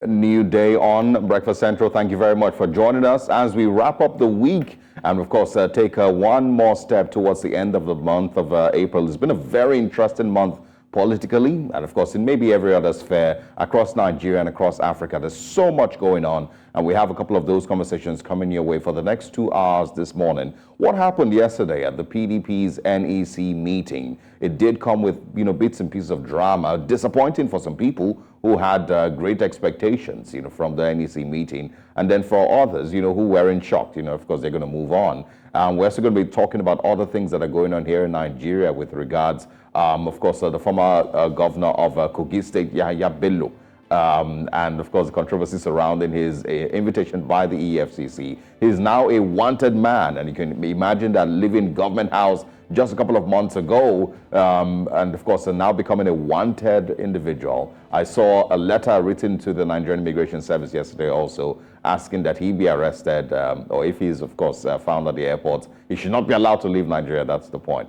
new day on Breakfast Central. Thank you very much for joining us as we wrap up the week and, of course, take one more step towards the end of the month of April. It's been a very interesting month politically and, of course, in maybe every other sphere across Nigeria and across Africa. There's so much going on, and we have a couple of those conversations coming your way for the next 2 hours this morning. What happened yesterday at the PDP's NEC meeting? It did come with, bits and pieces of drama, disappointing for some people who had great expectations, from the NEC meeting, and then for others, who were in shock, of course, they're going to move on. We're also going to be talking about other things that are going on here in Nigeria with regards, of course, the former governor of Kogi State, Yahaya Bello, and, of course, the controversy surrounding his invitation by the EFCC. He's now a wanted man, and you can imagine that living government house just a couple of months ago, and, of course, now becoming a wanted individual. I saw a letter written to the Nigerian Immigration Service yesterday also asking that he be arrested, or if he's, of course, found at the airport, he should not be allowed to leave Nigeria. That's the point.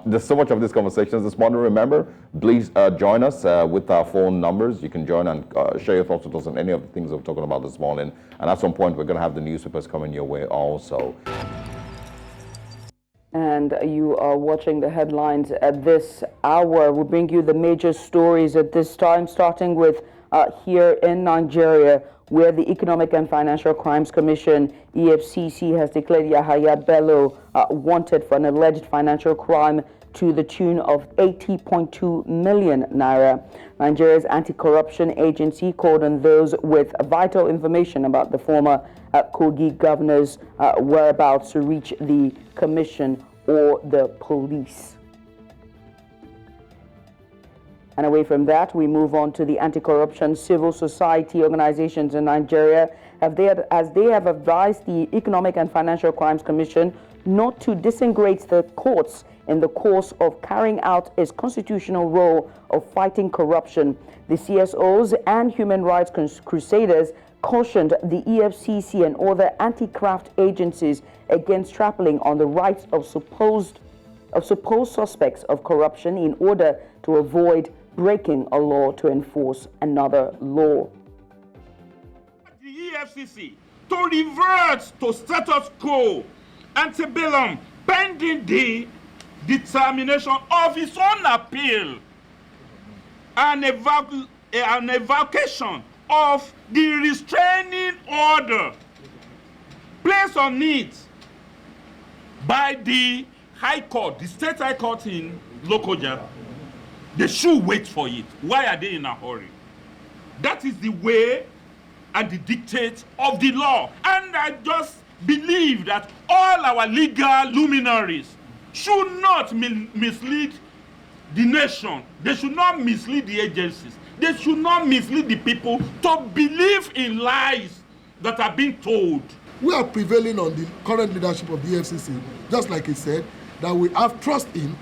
There's so much of these conversations this morning. Remember, please join us with our phone numbers. You can join and share your thoughts with us on any of the things we're talking about this morning. And at some point, we're going to have the newspapers coming your way also. And you are watching the headlines at this hour. We'll bring you the major stories at this time, starting with here in Nigeria, where the Economic and Financial Crimes Commission, EFCC, has declared Yahaya Bello wanted for an alleged financial crime to the tune of 80.2 million naira. Nigeria's anti-corruption agency called on those with vital information about the former Kogi governor's whereabouts to reach the commission or the police. And away from that, we move on to the anti-corruption civil society organizations in Nigeria, as they have advised the Economic and Financial Crimes Commission not to disintegrate the courts in the course of carrying out its constitutional role of fighting corruption. The CSOs and human rights crusaders cautioned the EFCC and other anti-graft agencies against trampling on the rights of supposed suspects of corruption in order to avoid breaking a law to enforce another law. The EFCC to revert to status quo antebellum pending the determination of its own appeal and an evocation of the restraining order placed on it by the High Court, the State High Court in Lokoja. They should wait for it. Why are they in a hurry? That is the way and the dictate of the law. And I just believe that all our legal luminaries should not mislead the nation. They should not mislead the agencies. They should not mislead the people to believe in lies that are being told. We are prevailing on the current leadership of the FCC, just like he said, that we have trust in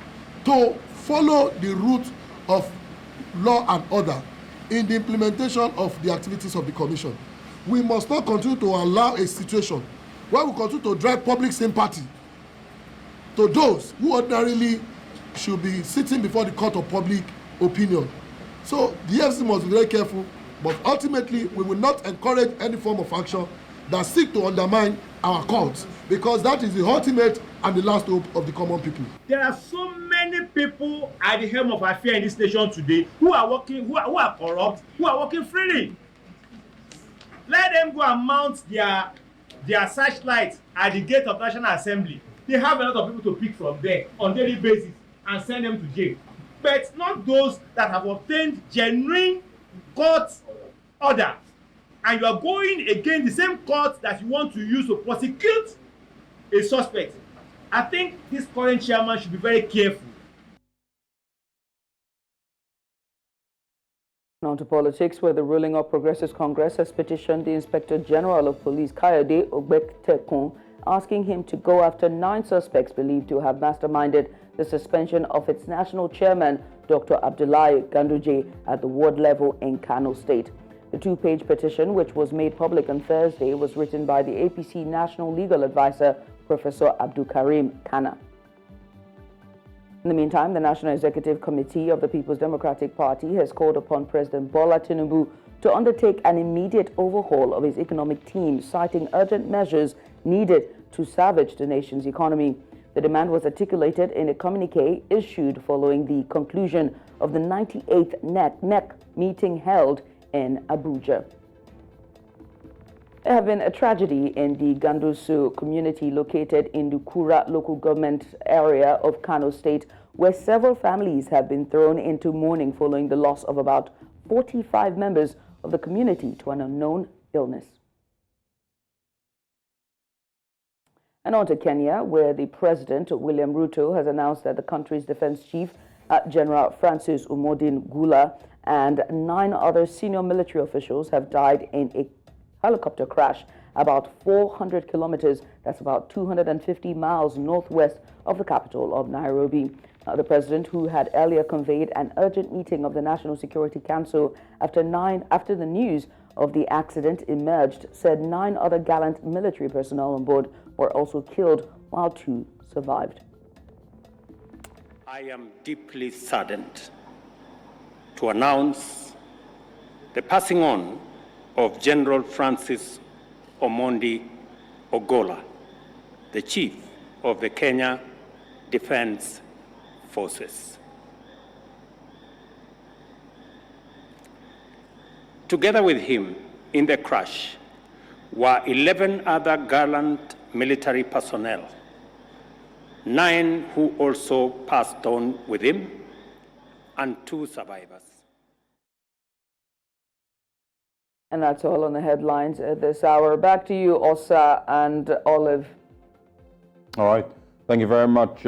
to follow the route of law and order in the implementation of the activities of the commission. We must not continue to allow a situation where we continue to drive public sympathy to those who ordinarily should be sitting before the court of public opinion. So the FCC must be very careful, but ultimately we will not encourage any form of action that seek to undermine our courts, because that is the ultimate and the last hope of the common people. There are so many people at the helm of affairs in this nation today who are working, who are corrupt, who are working freely. Let them go and mount their searchlights at the gate of National Assembly. They have a lot of people to pick from there on daily basis and send them to jail. But not those that have obtained genuine court order. And you are going against the same court that you want to use to prosecute a suspect. I think this current chairman should be very careful. On to politics, where the ruling of Progressive Congress has petitioned the Inspector General of Police, Kayode Ogbonmwan, asking him to go after 9 suspects believed to have masterminded the suspension of its national chairman, Dr. Abdullahi Ganduje, at the ward level in Kano State. The 2-page petition, which was made public on Thursday, was written by the APC National Legal Advisor, Professor Abdulkarim Kana. In the meantime, the National Executive Committee of the People's Democratic Party has called upon President Bola Tinubu to undertake an immediate overhaul of his economic team, citing urgent measures needed to salvage the nation's economy. The demand was articulated in a communique issued following the conclusion of the 98th NEC meeting held in Abuja. There have been a tragedy in the Ganduje community located in the Kura local government area of Kano State, where several families have been thrown into mourning following the loss of about 45 members of the community to an unknown illness. And on to Kenya, where the President, William Ruto, has announced that the country's defense chief, General Francis Umodin Gula, and 9 other senior military officials have died in a helicopter crash about 400 kilometers, that's about 250 miles northwest of the capital of Nairobi. The president, who had earlier conveyed an urgent meeting of the National Security Council after the news of the accident emerged, said 9 other gallant military personnel on board were also killed, while 2 survived. I am deeply saddened to announce the passing on of General Francis Omondi Ogola, the Chief of the Kenya Defense Forces. Together with him in the crash were 11 other gallant military personnel, 9 who also passed on with him, and 2 survivors. And that's all on the headlines at this hour. Back to you, Osa and Olive. All right. Thank you very much,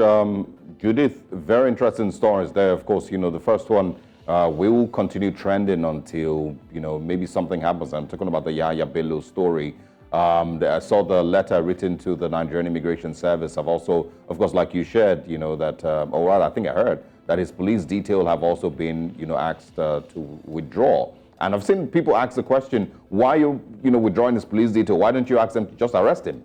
Judith. Very interesting stories there. Of course, the first one will continue trending until, maybe something happens. I'm talking about the Yahya Bello story. I saw the letter written to the Nigerian Immigration Service. I've also, of course, like you shared, that, I think I heard that his police detail have also been, asked to withdraw. And I've seen people ask the question, why are you, withdrawing his police detail? Why don't you ask them to just arrest him?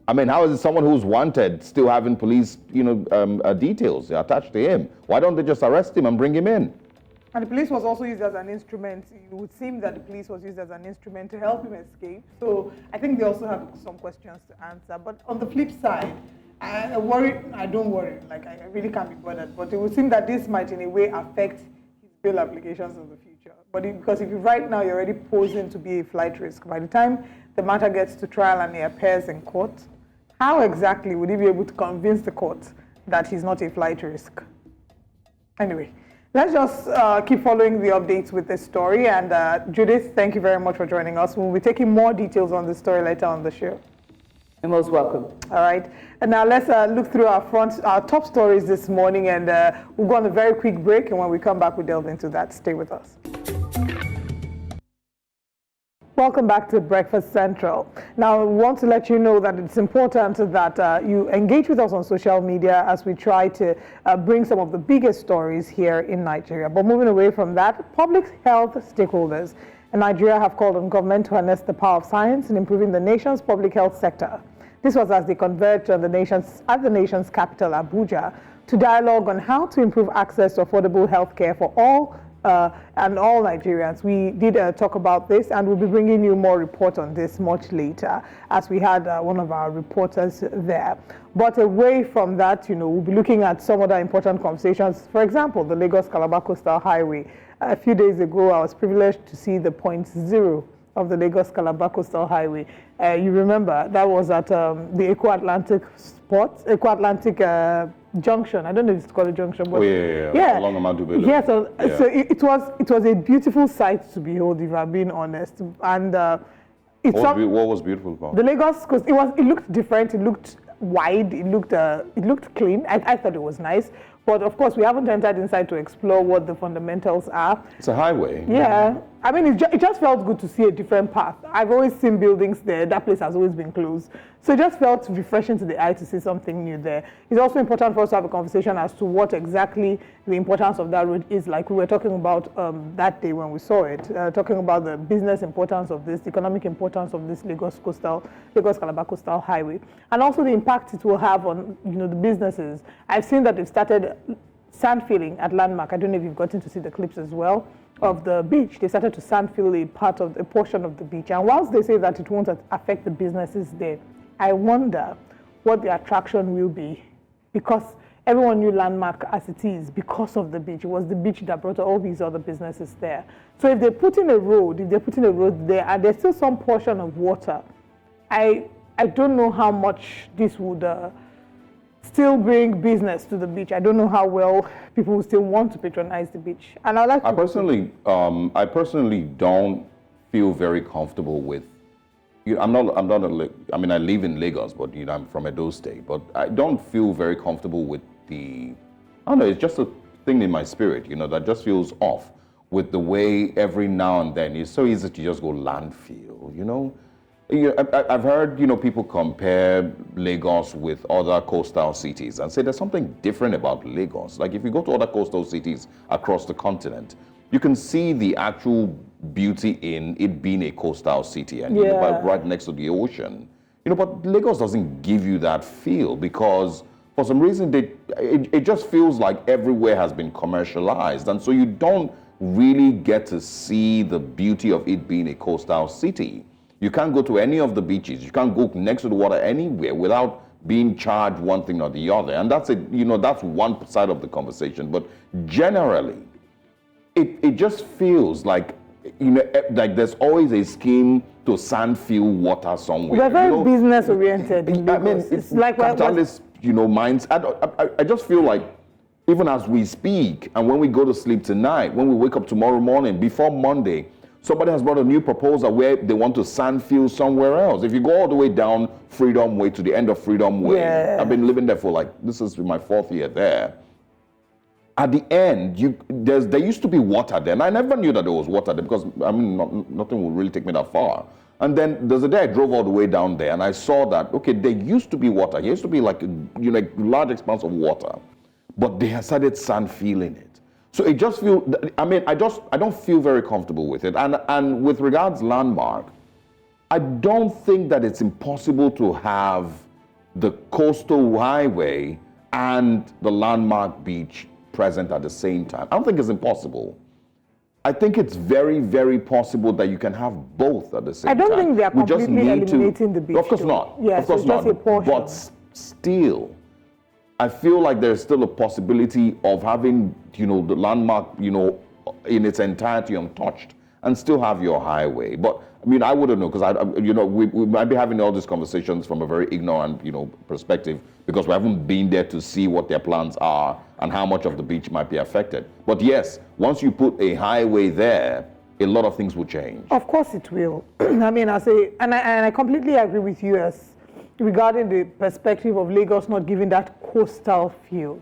I mean, how is it someone who's wanted still having police, details attached to him? Why don't they just arrest him and bring him in? And the police was also used as an instrument. It would seem that the police was used as an instrument to help him escape. So I think they also have some questions to answer. But on the flip side, I don't worry. Like, I really can't be bothered. But it would seem that this might, in a way, affect his bail applications in the future. But because if you right now you're already posing to be a flight risk, by the time the matter gets to trial and he appears in court, how exactly would he be able to convince the court that he's not a flight risk? Anyway, let's just keep following the updates with this story. And Judith, thank you very much for joining us. We'll be taking more details on this story later on the show. You're most welcome. All right. And now let's look through our top stories this morning, and we'll go on a very quick break. And when we come back, we'll delve into that. Stay with us. Welcome back to Breakfast Central. Now, we want to let you know that it's important that you engage with us on social media as we try to bring some of the biggest stories here in Nigeria. But moving away from that, public health stakeholders in Nigeria have called on government to harness the power of science in improving the nation's public health sector. This was as they converged on at the nation's capital, Abuja, to dialogue on how to improve access to affordable health care for all and all Nigerians. We did talk about this, and we'll be bringing you more report on this much later, as we had one of our reporters there. But away from that, we'll be looking at some other important conversations. For example, the Lagos-Calabar Coastal Highway. A few days ago, I was privileged to see the point 0 of the Lagos-Calabar Coastal Highway. You remember, that was at the Eco-Atlantic Junction. I don't know if it's called a junction, but yeah. Along Amadu Bello. Yeah, so it was a beautiful sight to behold, if I'm being honest. And what was beautiful about the Lagos coast? It looked different. It looked wide. It looked clean. I thought it was nice. But of course, we haven't entered inside to explore what the fundamentals are. It's a highway. Yeah. I mean, it just felt good to see a different path. I've always seen buildings there. That place has always been closed. So it just felt refreshing to the eye to see something new there. It's also important for us to have a conversation as to what exactly the importance of that road is. Like we were talking about that day when we saw it, talking about the business importance of this, the economic importance of this Lagos-Calabar Coastal Highway, and also the impact it will have on the businesses. I've seen that they've started sand filling at Landmark. I don't know if you've gotten to see the clips as well of the beach. They started to sand fill a portion of the beach. And whilst they say that it won't affect the businesses there, I wonder what the attraction will be, because everyone knew Landmark as it is because of the beach. It was the beach that brought all these other businesses there. So if they're putting a road there and there's still some portion of water, I don't know how much this would still bring business to the beach. I don't know how well people will still want to patronize the beach. And I personally don't feel very comfortable with. I mean, I live in Lagos, but I'm from Edo State. But I don't feel very comfortable with I don't know. It's just a thing in my spirit, that just feels off with the way every now and then it's so easy to just go landfill, I've heard, people compare Lagos with other coastal cities and say there's something different about Lagos. Like if you go to other coastal cities across the continent, you can see the actual beauty in it being a coastal city and right next to the ocean. But Lagos doesn't give you that feel because for some reason it just feels like everywhere has been commercialized, and so you don't really get to see the beauty of it being a coastal city. You can't go to any of the beaches. You can't go next to the water anywhere without being charged one thing or the other. And that's it. That's one side of the conversation. But generally, it just feels like like there's always a scheme to sand fill water somewhere. We're very business oriented. It's like capitalist, minds. I just feel like even as we speak and when we go to sleep tonight, when we wake up tomorrow morning, before Monday, somebody has brought a new proposal where they want to sand fill somewhere else. If you go all the way down Freedom Way to the end of Freedom Way, I've been living there for this is my 4th year there. At the end, there used to be water there. And I never knew that there was water there because, nothing would really take me that far. And then there's a day I drove all the way down there and I saw that, okay, there used to be water. There used to be like a large expanse of water, but they had started sand filling it. So it just feels, I don't feel very comfortable with it. And with regards Landmark, I don't think that it's impossible to have the coastal highway and the Landmark beach present at the same time. I don't think it's impossible. I think it's very, very possible that you can have both at the same time. I don't think they are completely eliminating the beach. Of course not. Yes, of course not. Just a portion. But still, I feel like there's still a possibility of having, the Landmark, in its entirety untouched and still have your highway. But I wouldn't know because we might be having all these conversations from a very ignorant, perspective because we haven't been there to see what their plans are and how much of the beach might be affected. But yes, once you put a highway there, a lot of things will change. Of course it will. I completely agree with you regarding the perspective of Lagos not giving that coastal feel.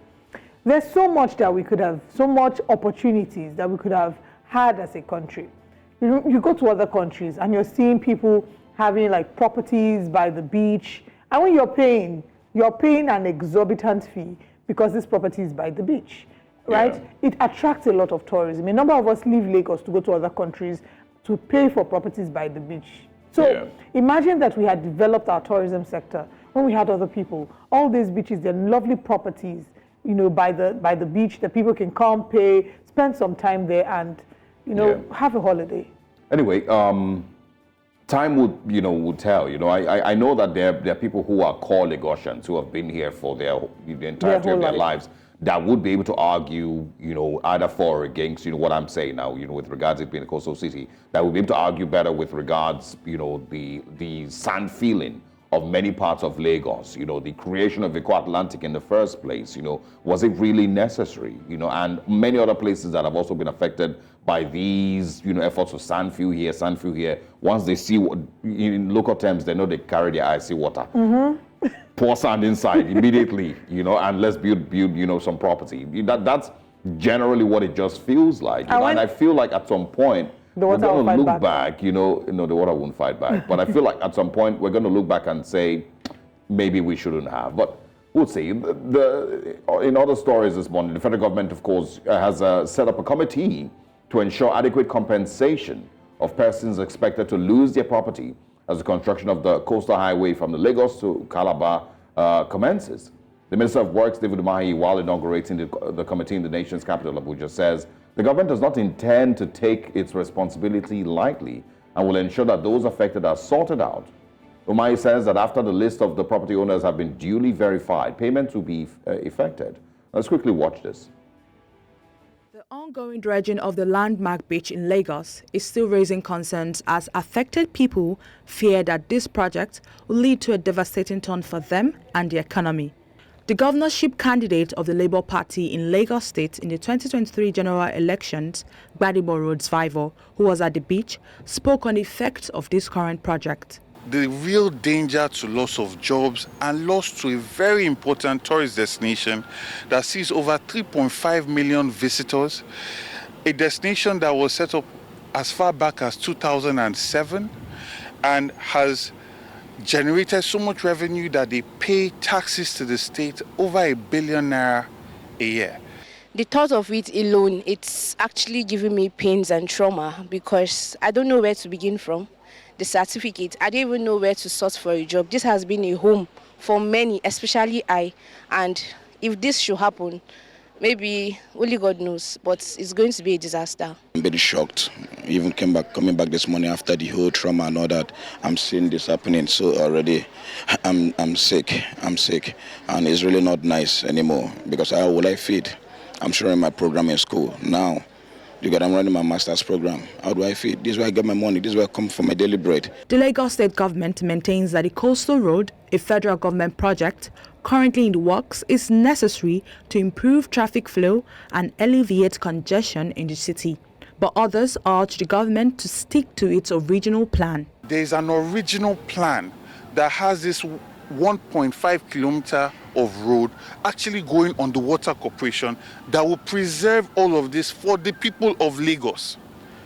There's so much that we could have, so much opportunities that we could have had as a country. You go to other countries and you're seeing people having properties by the beach, and when you're paying an exorbitant fee because this property is by the beach, right? Yeah. It attracts a lot of tourism. A number of us leave Lagos to go to other countries to pay for properties by the beach. So imagine that we had developed our tourism sector when we had other people. All these beaches, they're lovely properties, by the beach that people can come, pay, spend some time there, and have a holiday. Anyway, time would tell. I know that there are people who are core Lagosians who have been here for the entirety of their lives that would be able to argue, either for or against, what I'm saying now, with regards to it being a coastal city, that would be able to argue better with regards, the sand feeling of many parts of Lagos, the creation of Eco Atlantic in the first place, was it really necessary, and many other places that have also been affected by these, efforts to sand fill here. Once they see what, in local terms, they know they carry their icy water. Mm-hmm. Pour sand inside immediately, and let's build, some property. That's generally what it just feels like. And I feel like at some point, The we're water will going to fight look back. back, the water won't fight back. But I feel like at some point we're going to look back and say, maybe we shouldn't have. But we'll see. In other stories this morning, the federal government, of course, has set up a committee to ensure adequate compensation of persons expected to lose their property as the construction of the coastal highway from the Lagos to Calabar commences. The Minister of Works, David Umahi, while inaugurating the committee in the nation's capital, Abuja, says the government does not intend to take its responsibility lightly and will ensure that those affected are sorted out. Umahi says that after the list of the property owners have been duly verified, payments will be effected. Let's quickly watch this. The ongoing dredging of the landmark beach in Lagos is still raising concerns as affected people fear that this project will lead to a devastating turn for them and the economy. The governorship candidate of the Labour Party in Lagos State in the 2023 general elections, Gbadebo Rhodes Vival, who was at the beach, spoke on the effects of this current project. The real danger to loss of jobs and loss to a very important tourist destination that sees over 3.5 million visitors, a destination that was set up as far back as 2007 and has generated so much revenue that they pay taxes to the state over ₦1 billion a year. The thought of it alone, it's actually giving me pains and trauma because I don't know where to begin from. The certificate, I don't even know where to source for a job. This has been a home for many, especially I. And if this should happen, maybe only God knows, but it's going to be a disaster. I'm very shocked. Even coming back this morning after the whole trauma and all that. I'm seeing this happening, so already I'm sick. And it's really not nice anymore because how will I feed? I'm sharing my program in school now. Because I'm running my master's program. How do I feed? This is where I get my money. This is where I come for my daily bread. The Lagos State government maintains that the coastal road, a federal government project currently in the works, is necessary to improve traffic flow and alleviate congestion in the city. But others urge the government to stick to its original plan. There is an original plan that has this 1.5 kilometer of road actually going on the Water Corporation that will preserve all of this for the people of Lagos.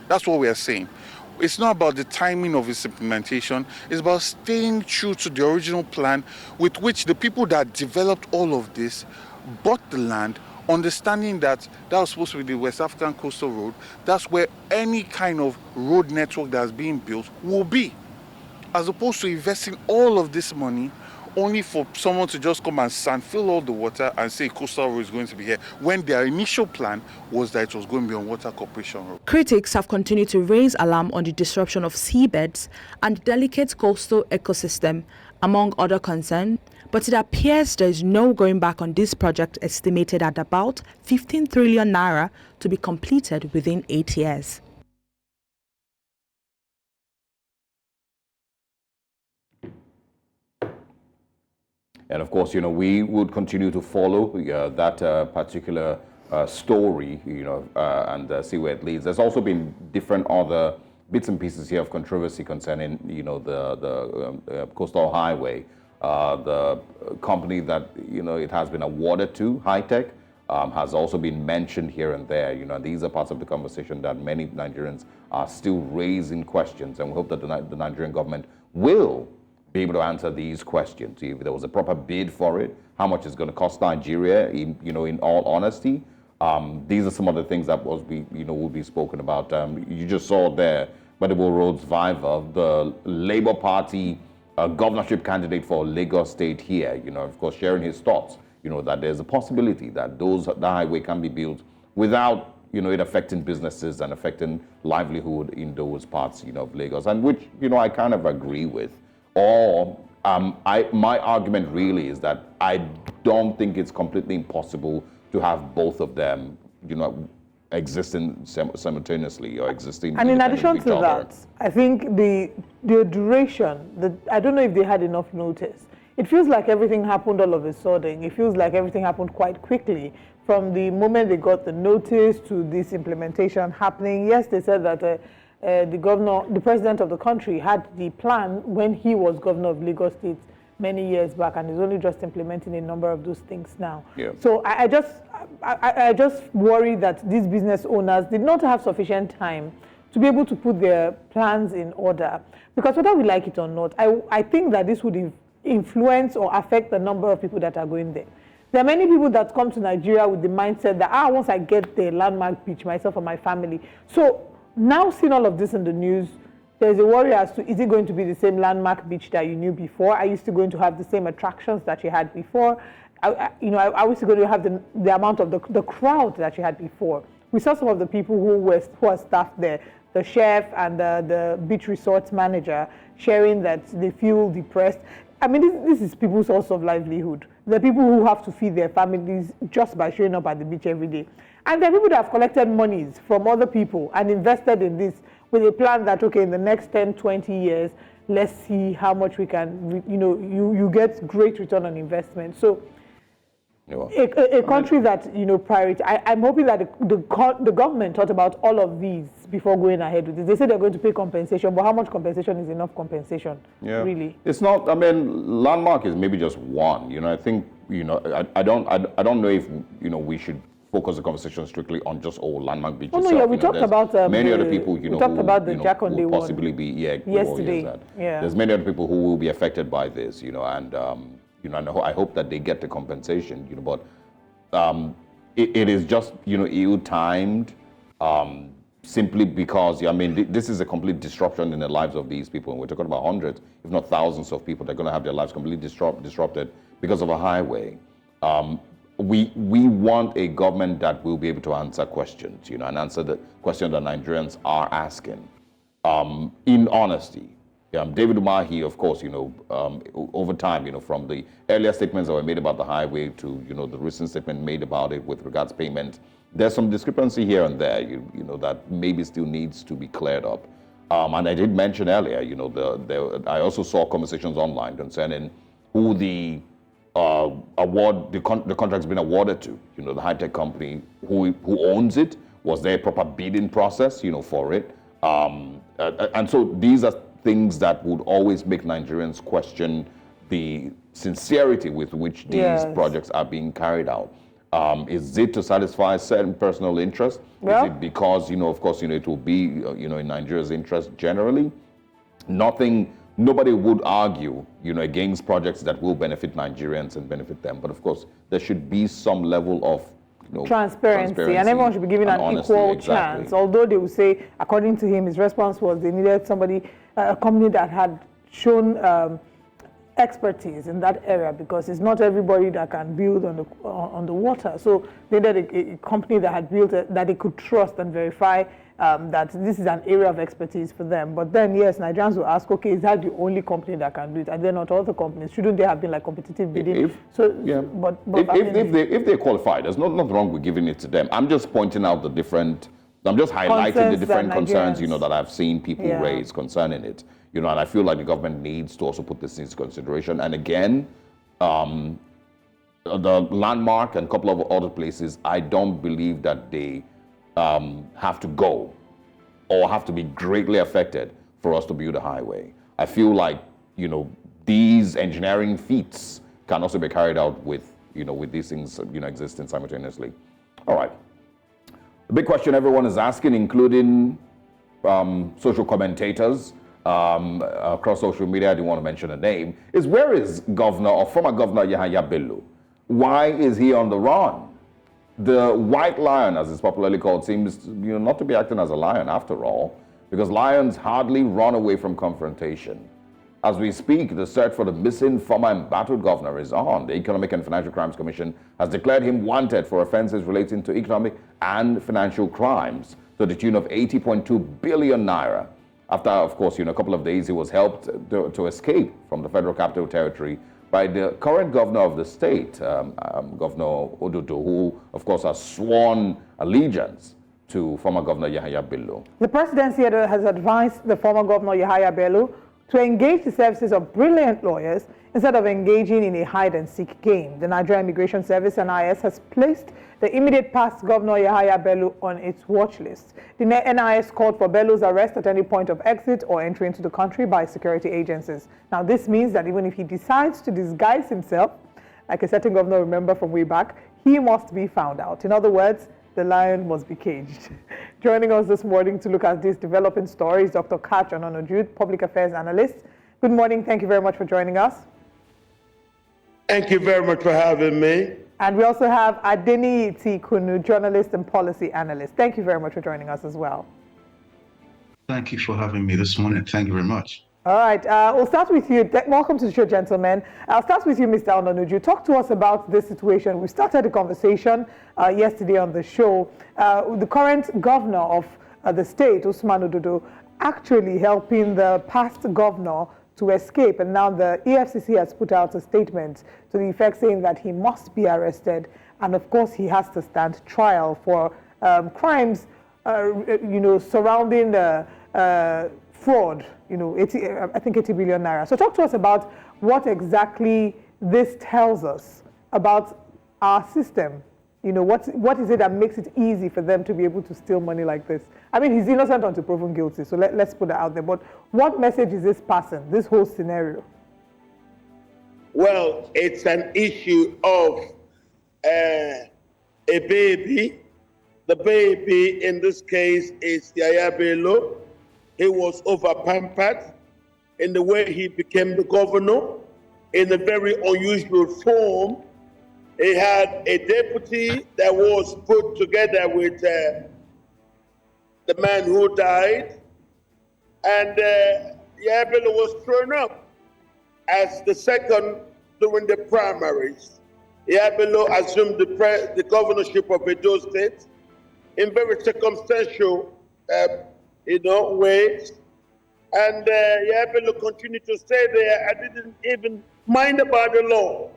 That's what we are saying. It's not about the timing of its implementation. It's about staying true to the original plan with which the people that developed all of this bought the land, understanding that that was supposed to be the West African Coastal Road. That's where any kind of road network that's being built will be, as opposed to investing all of this money only for someone to just come and fill all the water and say coastal road is going to be here, when their initial plan was that it was going to be on Water Corporation Road. Critics have continued to raise alarm on the disruption of seabeds and delicate coastal ecosystem, among other concerns, but it appears there is no going back on this project, estimated at about 15 trillion naira to be completed within 8 years. And of course, we would continue to follow that particular story, and see where it leads. There's also been different other bits and pieces here of controversy concerning, the coastal highway. The company that, it has been awarded to, High Tech, has also been mentioned here and there. These are parts of the conversation that many Nigerians are still raising questions, and we hope that the Nigerian government will be able to answer these questions. If there was a proper bid for it, how much it's going to cost Nigeria, in all honesty. These are some of the things that will be spoken about. You just saw there, Gbadebo Rhodes Vival, the Labour Party governorship candidate for Lagos State here, of course, sharing his thoughts, that there's a possibility that the highway can be built without, it affecting businesses and affecting livelihood in those parts, of Lagos, and which, I kind of agree with. Or my argument really is that I don't think it's completely impossible to have both of them, existing simultaneously or existing. And in addition to that, I think the duration, I don't know if they had enough notice. It feels like everything happened all of a sudden. It feels like everything happened quite quickly from the moment they got the notice to this implementation happening. Yes, they said that the president of the country had the plan when he was governor of Lagos State many years back, and is only just implementing a number of those things now. Yeah. So I just worry that these business owners did not have sufficient time to be able to put their plans in order. Because whether we like it or not, I think that this would influence or affect the number of people that are going there. There are many people that come to Nigeria with the mindset that, once I get the landmark beach, myself and my family. So now seeing all of this in the news, there's a worry as to, is it going to be the same landmark beach that you knew before? Are you still going to have the same attractions that you had before? Are we still going to have the amount of the crowd that you had before? We saw some of the people who are staffed there, the chef and the beach resort manager, sharing that they feel depressed. I mean, this is people's source of livelihood. The people who have to feed their families just by showing up at the beach every day. And there are people that have collected monies from other people and invested in this with a plan that, okay, in the next 10, 20 years, let's see how much we can, you get great return on investment. So a country that, priority, I'm hoping that the government thought about all of these before going ahead with this. They said they're going to pay compensation, but how much compensation is enough compensation, really? It's not, landmark is maybe just one. I think, I don't know if, we should focus the conversation strictly on just landmark beach itself. We talked about many other people, we talked about the Jakonde one possibly be yesterday. There's many other people who will be affected by this, and I hope that they get the compensation, but it is just, ill-timed, simply because, this is a complete disruption in the lives of these people. And we're talking about hundreds, if not thousands of people that are going to have their lives completely disrupted because of a highway. We want a government that will be able to answer questions, and answer the question that Nigerians are asking in honesty. David Umahi, of course, over time, from the earlier statements that were made about the highway to, the recent statement made about it with regards payment, there's some discrepancy here and there, that maybe still needs to be cleared up. And I did mention earlier, I also saw conversations online concerning who the contract's been awarded to, the high-tech company, who owns it, was there a proper bidding process, for it? And so these are things that would always make Nigerians question the sincerity with which these projects are being carried out. Is it to satisfy certain personal interests? Is it because, of course, it will be, in Nigeria's interest generally? Nobody would argue, against projects that will benefit Nigerians and benefit them. But of course, there should be some level of transparency, and everyone should be given an equal chance. Although they would say, according to him, his response was they needed somebody, a company that had shown expertise in that area, because it's not everybody that can build on the water. So they needed a company that had built it, that they could trust and verify that this is an area of expertise for them. But then, yes, Nigerians will ask, okay, is that the only company that can do it? And then not other companies. Shouldn't there have been like competitive bidding? If they're qualified, there's nothing wrong with giving it to them. I'm just pointing out I'm just highlighting the different concerns, that I've seen people raise concerning it. And I feel like the government needs to also put this into consideration. And again, the landmark and a couple of other places, I don't believe that they have to go or have to be greatly affected for us to build a highway. I feel like, these engineering feats can also be carried out with, with these things, existing simultaneously. All right. The big question everyone is asking, including social commentators across social media, I didn't want to mention a name, is where is Governor or former Governor Yahaya Bello? Why is he on the run? The white lion, as it's popularly called, seems not to be acting as a lion after all, because lions hardly run away from confrontation. As we speak, the search for the missing former embattled governor is on. The Economic and Financial Crimes Commission has declared him wanted for offenses relating to economic and financial crimes to the tune of 80.2 billion naira. After, of course, a couple of days, he was helped to escape from the Federal Capital Territory by the current governor of the state, Governor Ododo, who, of course, has sworn allegiance to former Governor Yahaya Bello. The presidency has advised the former Governor Yahaya Bello to engage the services of brilliant lawyers instead of engaging in a hide-and-seek game. The Nigerian Immigration Service, NIS, has placed the immediate past Governor Yahaya Bello on its watch list. The NIS called for Bello's arrest at any point of exit or entry into the country by security agencies. Now, this means that even if he decides to disguise himself, like a certain governor, remember from way back, he must be found out. In other words, the lion must be caged. Joining us this morning to look at these developing stories, Dr. Kach Ononuju, Public Affairs Analyst. Good morning. Thank you very much for joining us. Thank you very much for having me. And we also have Adeni Tikunu, Journalist and Policy Analyst. Thank you very much for joining us as well. Thank you for having me this morning. Thank you very much. All right, we'll start with you. Welcome to the show, gentlemen. I'll start with you, Mr. Ononuju. Talk to us about this situation. We started a conversation yesterday on the show. The current governor of the state, Usman Ododo, actually helping the past governor to escape, and now the EFCC has put out a statement to the effect saying that he must be arrested, and of course he has to stand trial for crimes, surrounding fraud. I think 80 billion naira. So talk to us about what exactly this tells us about our system. What is it that makes it easy for them to be able to steal money like this? I mean, he's innocent until proven guilty, so let's put that out there. But what message is this passing, this whole scenario? Well, it's an issue of a baby. The baby in this case is Yaya Bello. He was over-pampered in the way he became the governor in a very unusual form. He had a deputy that was put together with the man who died, and Yaya Bello was thrown up as the second during the primaries. Yaya Bello assumed the governorship of Edo State in very circumstantial ways, and Yaya Bello continued to stay there. I didn't even mind about the law.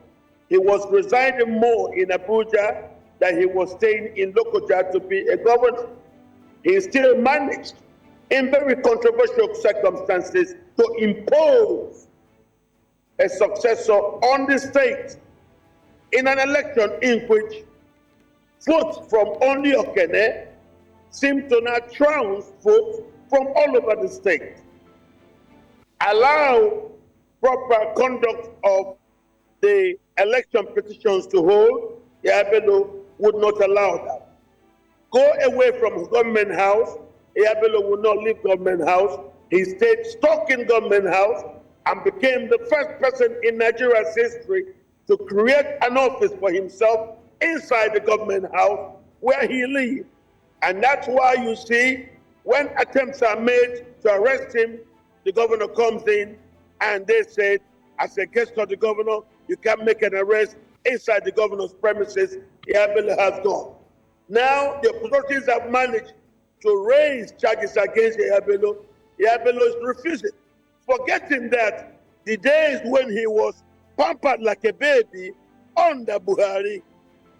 He was residing more in Abuja than he was staying in Lokoja to be a governor. He still managed, in very controversial circumstances, to impose a successor on the state in an election in which votes from only Okene seemed to not trounce votes from all over the state. Allow proper conduct of the election petitions to hold, Yaya Bello would not allow that. Go away from government house, Yaya Bello would not leave government house. He stayed stuck in government house and became the first person in Nigeria's history to create an office for himself inside the government house where he lived. And that's why you see when attempts are made to arrest him, the governor comes in and they say, as a guest of the governor, you can't make an arrest inside the governor's premises. Yaya Bello has gone. Now the authorities have managed to raise charges against Yaya Bello. Yaya Bello is refusing, forgetting that the days when he was pampered like a baby under Buhari,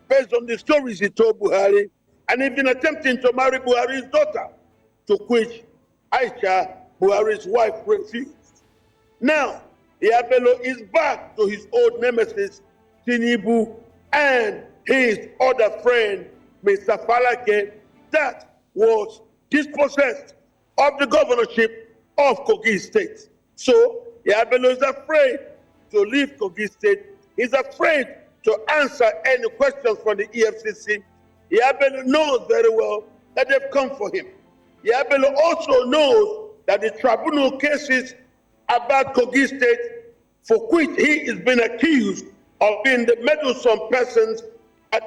based on the stories he told Buhari, and even attempting to marry Buhari's daughter, to which Aisha, Buhari's wife, refused. Now, Yaya Bello is back to his old nemesis, Tinubu, and his other friend, Mr. Falake, that was dispossessed of the governorship of Kogi State. So, Yaya Bello is afraid to leave Kogi State. He's afraid to answer any questions from the EFCC. Yaya Bello knows very well that they've come for him. Yaya Bello also knows that the tribunal cases about Kogi State, for which he is being accused of being the meddlesome persons,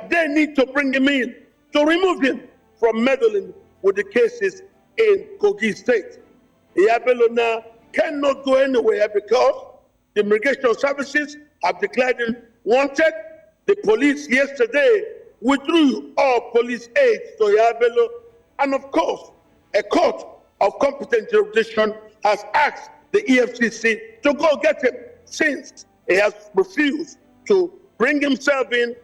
they need to bring him in to remove him from meddling with the cases in Kogi State. Yaya Bello now cannot go anywhere because the immigration services have declared him wanted. The police yesterday withdrew all police aids to Yaya Bello, and of course, a court of competent jurisdiction has asked the EFCC to go get him, since he has refused to bring himself in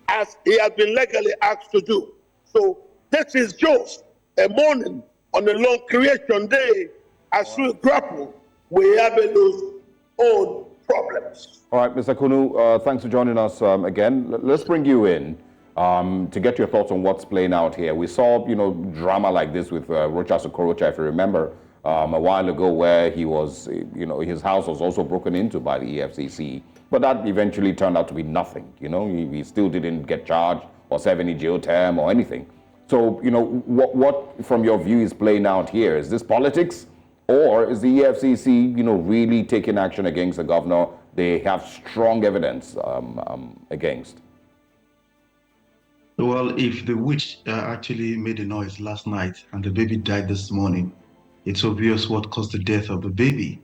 as he has been legally asked to do. So this is just a morning on a long creation day as we grapple with Yaya Bello's own problems. All right, Mr. Kunu, thanks for joining us again. Let's bring you in to get your thoughts on what's playing out here. We saw, drama like this with Rocha Sokorocha, if you remember, a while ago, where he was, his house was also broken into by the EFCC. But that eventually turned out to be nothing. He still didn't get charged or serve any jail term or anything. So, you know, what from your view is playing out here? Is this politics, or is the EFCC, you know, really taking action against the governor they have strong evidence against? Well, if the witch actually made a noise last night and the baby died this morning, it's obvious what caused the death of the baby.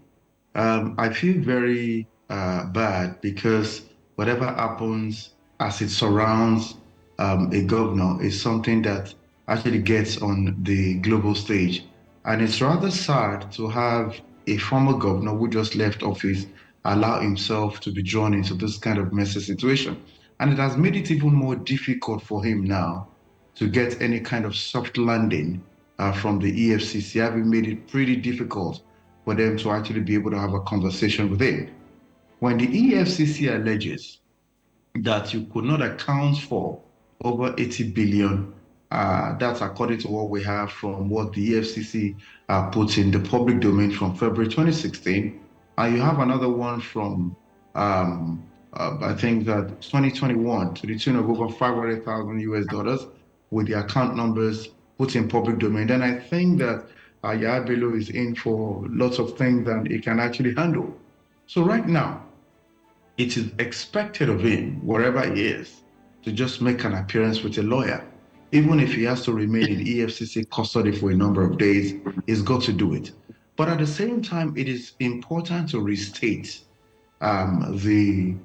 I feel very bad because whatever happens as it surrounds a governor is something that actually gets on the global stage. And it's rather sad to have a former governor who just left office allow himself to be drawn into this kind of messy situation. And it has made it even more difficult for him now to get any kind of soft landing from the EFCC, having made it pretty difficult for them to actually be able to have a conversation with him. When the EFCC alleges that you could not account for over 80 billion, that's according to what we have from what the EFCC put in the public domain from February 2016. You have another one from, I think that 2021 to the tune of over 500,000 US dollars with the account numbers put in public domain. Then I think that Yahaya Bello is in for lots of things that he can actually handle. So right now, it is expected of him, wherever he is, to just make an appearance with a lawyer. Even if he has to remain in EFCC custody for a number of days, he's got to do it. But at the same time, it is important to restate the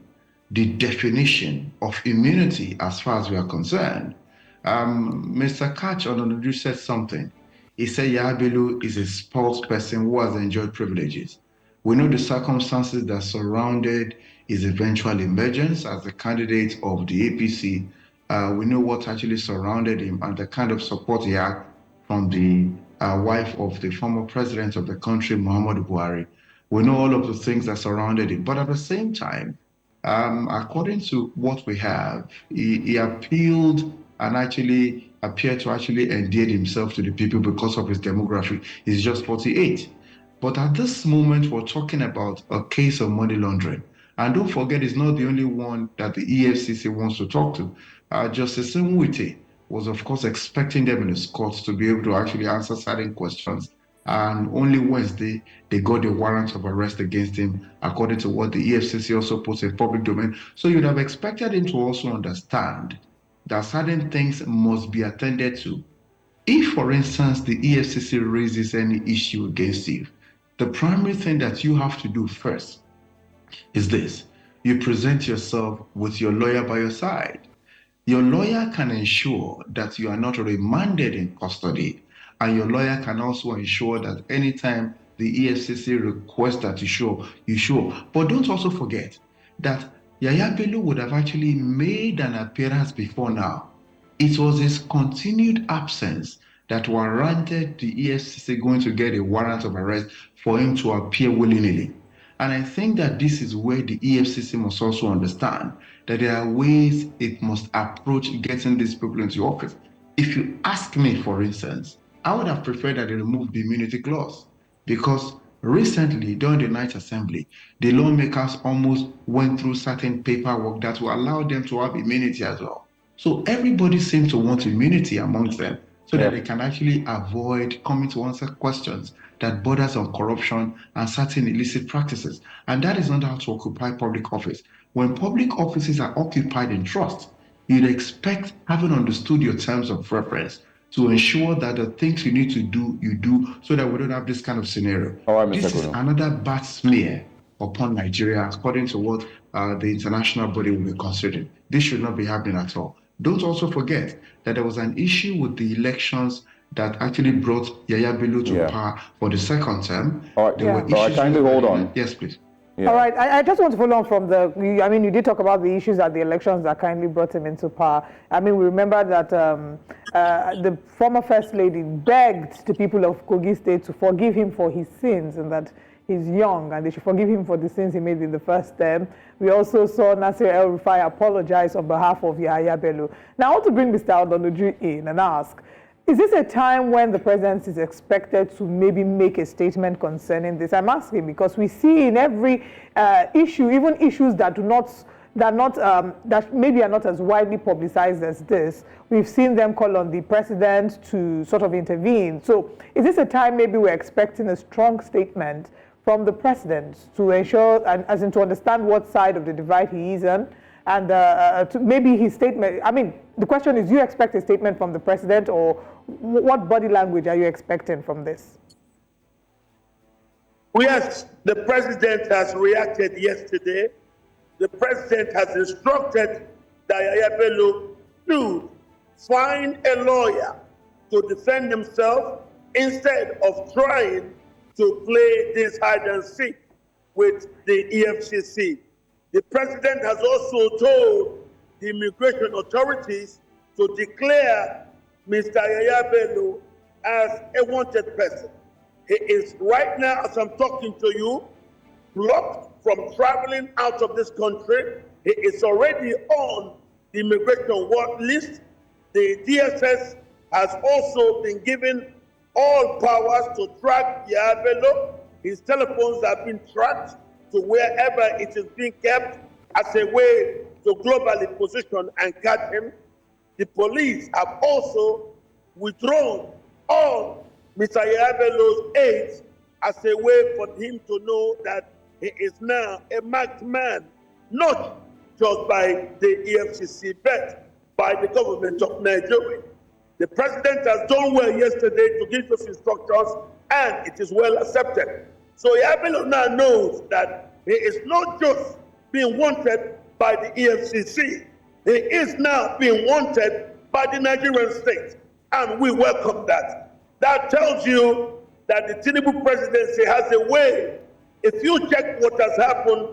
definition of immunity as far as we are concerned. Mr. Kach Ononuju said something. He said Yahaya Bello is a spoiled person who has enjoyed privileges. We know the circumstances that surrounded his eventual emergence as the candidate of the APC. We know what actually surrounded him and the kind of support he had from the wife of the former president of the country, Muhammadu Buhari. We know all of the things that surrounded him. But at the same time, according to what we have, he appealed and actually appeared to actually endear himself to the people because of his demography. He's just 48. But at this moment, we're talking about a case of money laundering. And don't forget, it's not the only one that the EFCC wants to talk to. Justice Nwite was, of course, expecting them in his courts to be able to actually answer certain questions. And only Wednesday, they got the warrant of arrest against him, according to what the EFCC also puts in public domain. So you'd have expected him to also understand that certain things must be attended to. If, for instance, the EFCC raises any issue against you, the primary thing that you have to do first is this. You present yourself with your lawyer by your side. Your lawyer can ensure that you are not remanded in custody, and your lawyer can also ensure that anytime the EFCC requests that you show. But don't also forget that Yahaya Bello would have actually made an appearance before now. It was his continued absence that warranted the EFCC going to get a warrant of arrest for him to appear willy-nilly. And I think that this is where the EFCC must also understand that there are ways it must approach getting these people into office. If you ask me, for instance, I would have preferred that they remove the immunity clause, because recently during the night assembly, the lawmakers almost went through certain paperwork that will allow them to have immunity as well. So everybody seems to want immunity amongst them, so that they can actually avoid coming to answer questions that borders on corruption and certain illicit practices. And that is not how to occupy public office. When public offices are occupied in trust, you'd expect, having understood your terms of reference, to ensure that the things you need to do, you do, so that we don't have this kind of scenario. All right, Mr. This is another bad smear upon Nigeria, according to what the international body will be considering. This should not be happening at all. Don't also forget that there was an issue with the elections that actually brought Yahaya Bello to power for the second term. All right, kindly hold on. Yes, please. Yeah. All right, I just want to follow on from you did talk about the issues at the elections that kindly brought him into power. I mean, we remember that the former First Lady begged the people of Kogi State to forgive him for his sins and that he's young and they should forgive him for the sins he made in the first term. We also saw Nasir El-Rufai apologize on behalf of Yahaya Bello. Now, I want to bring Mr. Ononuju in and ask, is this a time when the president is expected to maybe make a statement concerning this? I'm asking because we see in every issue, even issues that do not that maybe are not as widely publicized as this. We've seen them call on the president to sort of intervene. So is this a time maybe we're expecting a strong statement from the president to ensure, and as in to understand what side of the divide he is on, and maybe his statement, I mean, the question is, do you expect a statement from the president, or what body language are you expecting from this? Yes, the president has reacted yesterday. The president has instructed Yahaya Bello to find a lawyer to defend himself instead of trying to play this hide and seek with the EFCC. The president has also told the immigration authorities to declare Mr. Yahaya Bello as a wanted person. He is right now, as I'm talking to you, blocked from traveling out of this country. He is already on the immigration watch list. The DSS has also been given all powers to track Yahaya Bello. His telephones have been tracked to wherever it is being kept as a way to globally position and catch him. The police have also withdrawn all Mr. Yahaya Bello's aides as a way for him to know that he is now a marked man, not just by the EFCC, but by the government of Nigeria. The president has done well yesterday to give those instructions, and it is well accepted. So Yahaya Bello now knows that he is not just being wanted by the EFCC, he is now being wanted by the Nigerian state, and we welcome that. That tells you that the Tinubu presidency has a way. If you check what has happened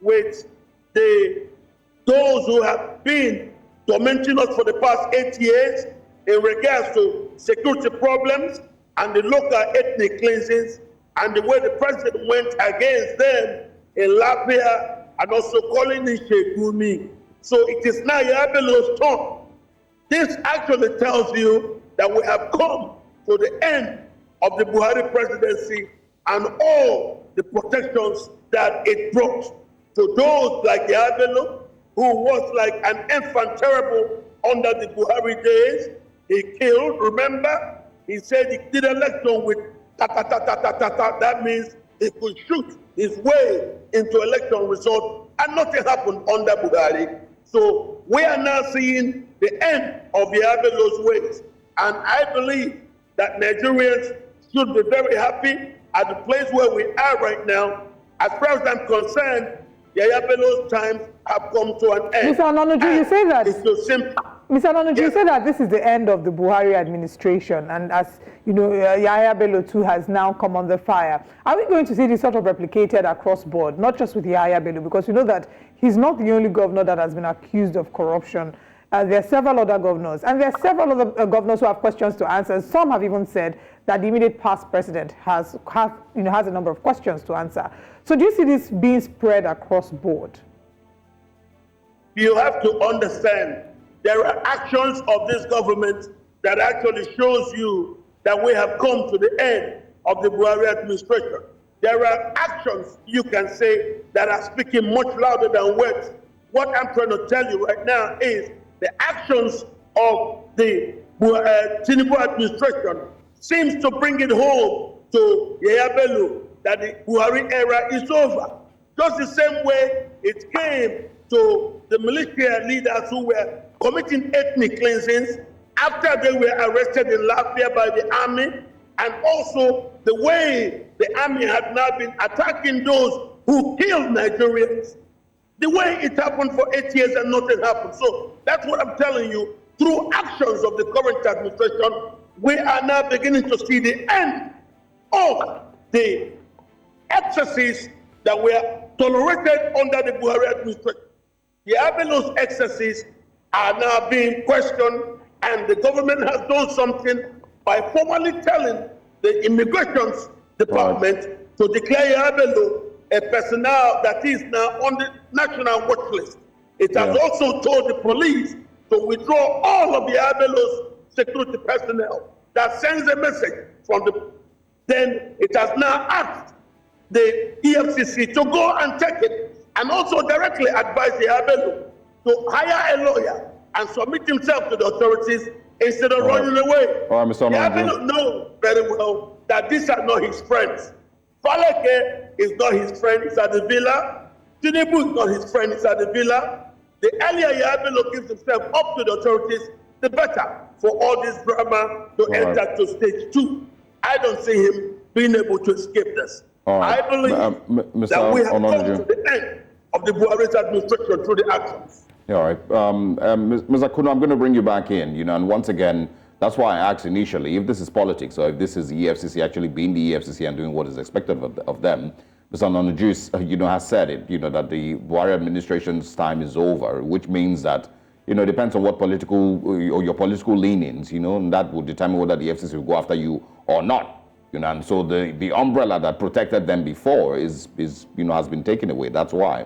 with those who have been tormenting us for the past 8 years in regards to security problems and the local ethnic cleansings, and the way the president went against them in Latvia and also calling it Shegumi. So it is now Yahaya Bello's turn. This actually tells you that we have come to the end of the Buhari presidency and all the protections that it brought to those like Yahaya Bello, who was like an infant terrible under the Buhari days. He killed, remember? He said he did election with ta-ta-ta-ta-ta-ta. That means he could shoot his way into election result, and nothing happened under Buhari. So we are now seeing the end of Yahaya Bello's ways. And I believe that Nigerians should be very happy at the place where we are right now. As far as I'm concerned, Yahaya Bello's times have come to an end. Mr. Ononuju, you say that. It's so simple. Mr. Ononuju, you say that this is the end of the Buhari administration, and as you know, Yahaya Bello too has now come under fire. Are we going to see this sort of replicated across board, not just with Yahaya Bello, because you know that he's not the only governor that has been accused of corruption. There are several other governors, and there are several other governors who have questions to answer. Some have even said that the immediate past president has a number of questions to answer. So do you see this being spread across board? You have to understand there are actions of this government that actually shows you that we have come to the end of the Buhari administration. There are actions, you can say, that are speaking much louder than words. What I'm trying to tell you right now is the actions of the Tinubu administration seems to bring it home to Yahaya Bello that the Buhari era is over. Just the same way it came to the militia leaders who were committing ethnic cleansings after they were arrested in Latvia by the army, and also the way the army had now been attacking those who killed Nigerians. The way it happened for 8 years and nothing happened. So that's what I'm telling you. Through actions of the current administration, we are now beginning to see the end of the excesses that were tolerated under the Buhari administration. The Yahaya Bello's excesses are now being questioned, and the government has done something by formally telling the immigration department to declare Yahaya Bello a personnel that is now on the national watch list. It has also told the police to withdraw all of the Yahaya Bello's security personnel. That sends a message from the. Then it has now asked the EFCC to go and take it and also directly advised Yabelo to hire a lawyer and submit himself to the authorities instead of running away. All right, Mr. Yabelo knows very well that these are not his friends. Faleke is not his friend, he's at the villa. Tinubu is not his friend, he's at the villa. The earlier Yabelo gives himself up to the authorities, the better for all this drama to enter to stage 2. I don't see him being able to escape this. I believe that we have come to the end of the Buhari's administration through the actions. All right. Mr. Kuno, I'm going to bring you back in, and once again, that's why I asked initially, if this is politics or if this is the EFCC actually being the EFCC and doing what is expected of them, Mr. Nonajus, has said it, that the Buhari administration's time is over, which means that, it depends on what political or your political leanings, and that will determine whether the EFCC will go after you or not. And so the umbrella that protected them before is has been taken away. That's why.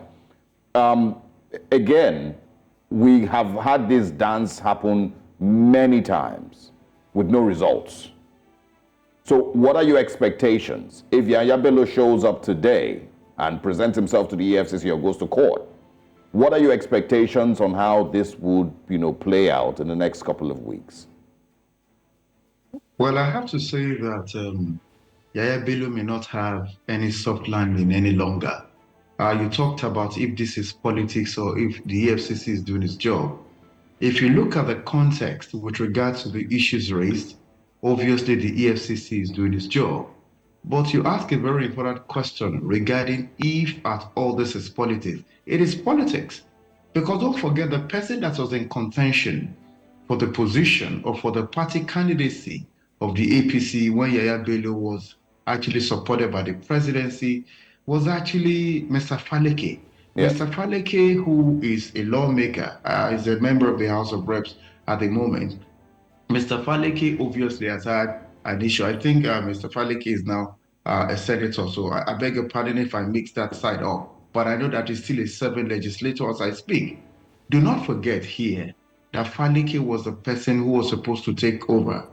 Again, we have had this dance happen many times with no results. So what are your expectations? If Yahya Bello shows up today and presents himself to the EFCC or goes to court, what are your expectations on how this would, play out in the next couple of weeks? Well, I have to say that Yahya Bello may not have any soft landing any longer. You talked about if this is politics or if the EFCC is doing its job. If you look at the context with regards to the issues raised, obviously the EFCC is doing its job. But you ask a very important question regarding if at all this is politics. It is politics. Because don't forget, the person that was in contention for the position or for the party candidacy of the APC when Yahya Bello was actually supported by the presidency was actually Mr. Faleke. Yes. Mr. Faleke, who is a lawmaker, is a member of the House of Reps at the moment. Mr. Faleke obviously has had an issue. I think Mr. Faleke is now a senator, so I beg your pardon if I mix that side up. But I know that he's still a serving legislator as I speak. Do not forget here that Faleke was the person who was supposed to take over,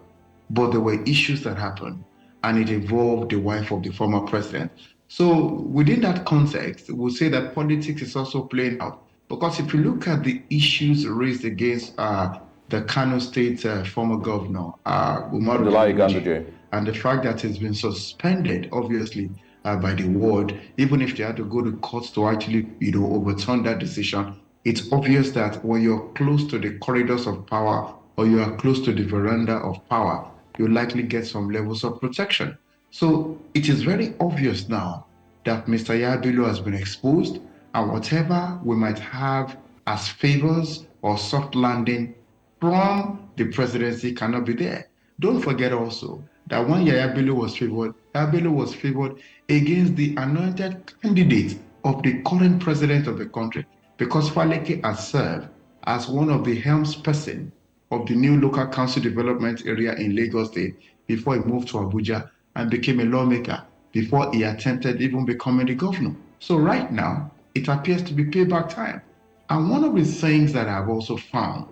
but there were issues that happened, and it involved the wife of the former president. So within that context, we'll say that politics is also playing out. Because if you look at the issues raised against the Kano State former governor, Abdullahi Ganduje, and the fact that he's been suspended, obviously, by the ward, even if they had to go to court to actually, overturn that decision, it's obvious that when you're close to the corridors of power or you are close to the veranda of power, you'll likely get some levels of protection. So it is very obvious now that Mr. Yahya Bello has been exposed, and whatever we might have as favors or soft landing from the presidency cannot be there. Don't forget also that when Yahya Bello was favored against the anointed candidate of the current president of the country, because Faleke has served as one of the helmsperson of the new local council development area in Lagos State before he moved to Abuja and became a lawmaker before he attempted even becoming the governor. So right now, it appears to be payback time. And one of the things that I've also found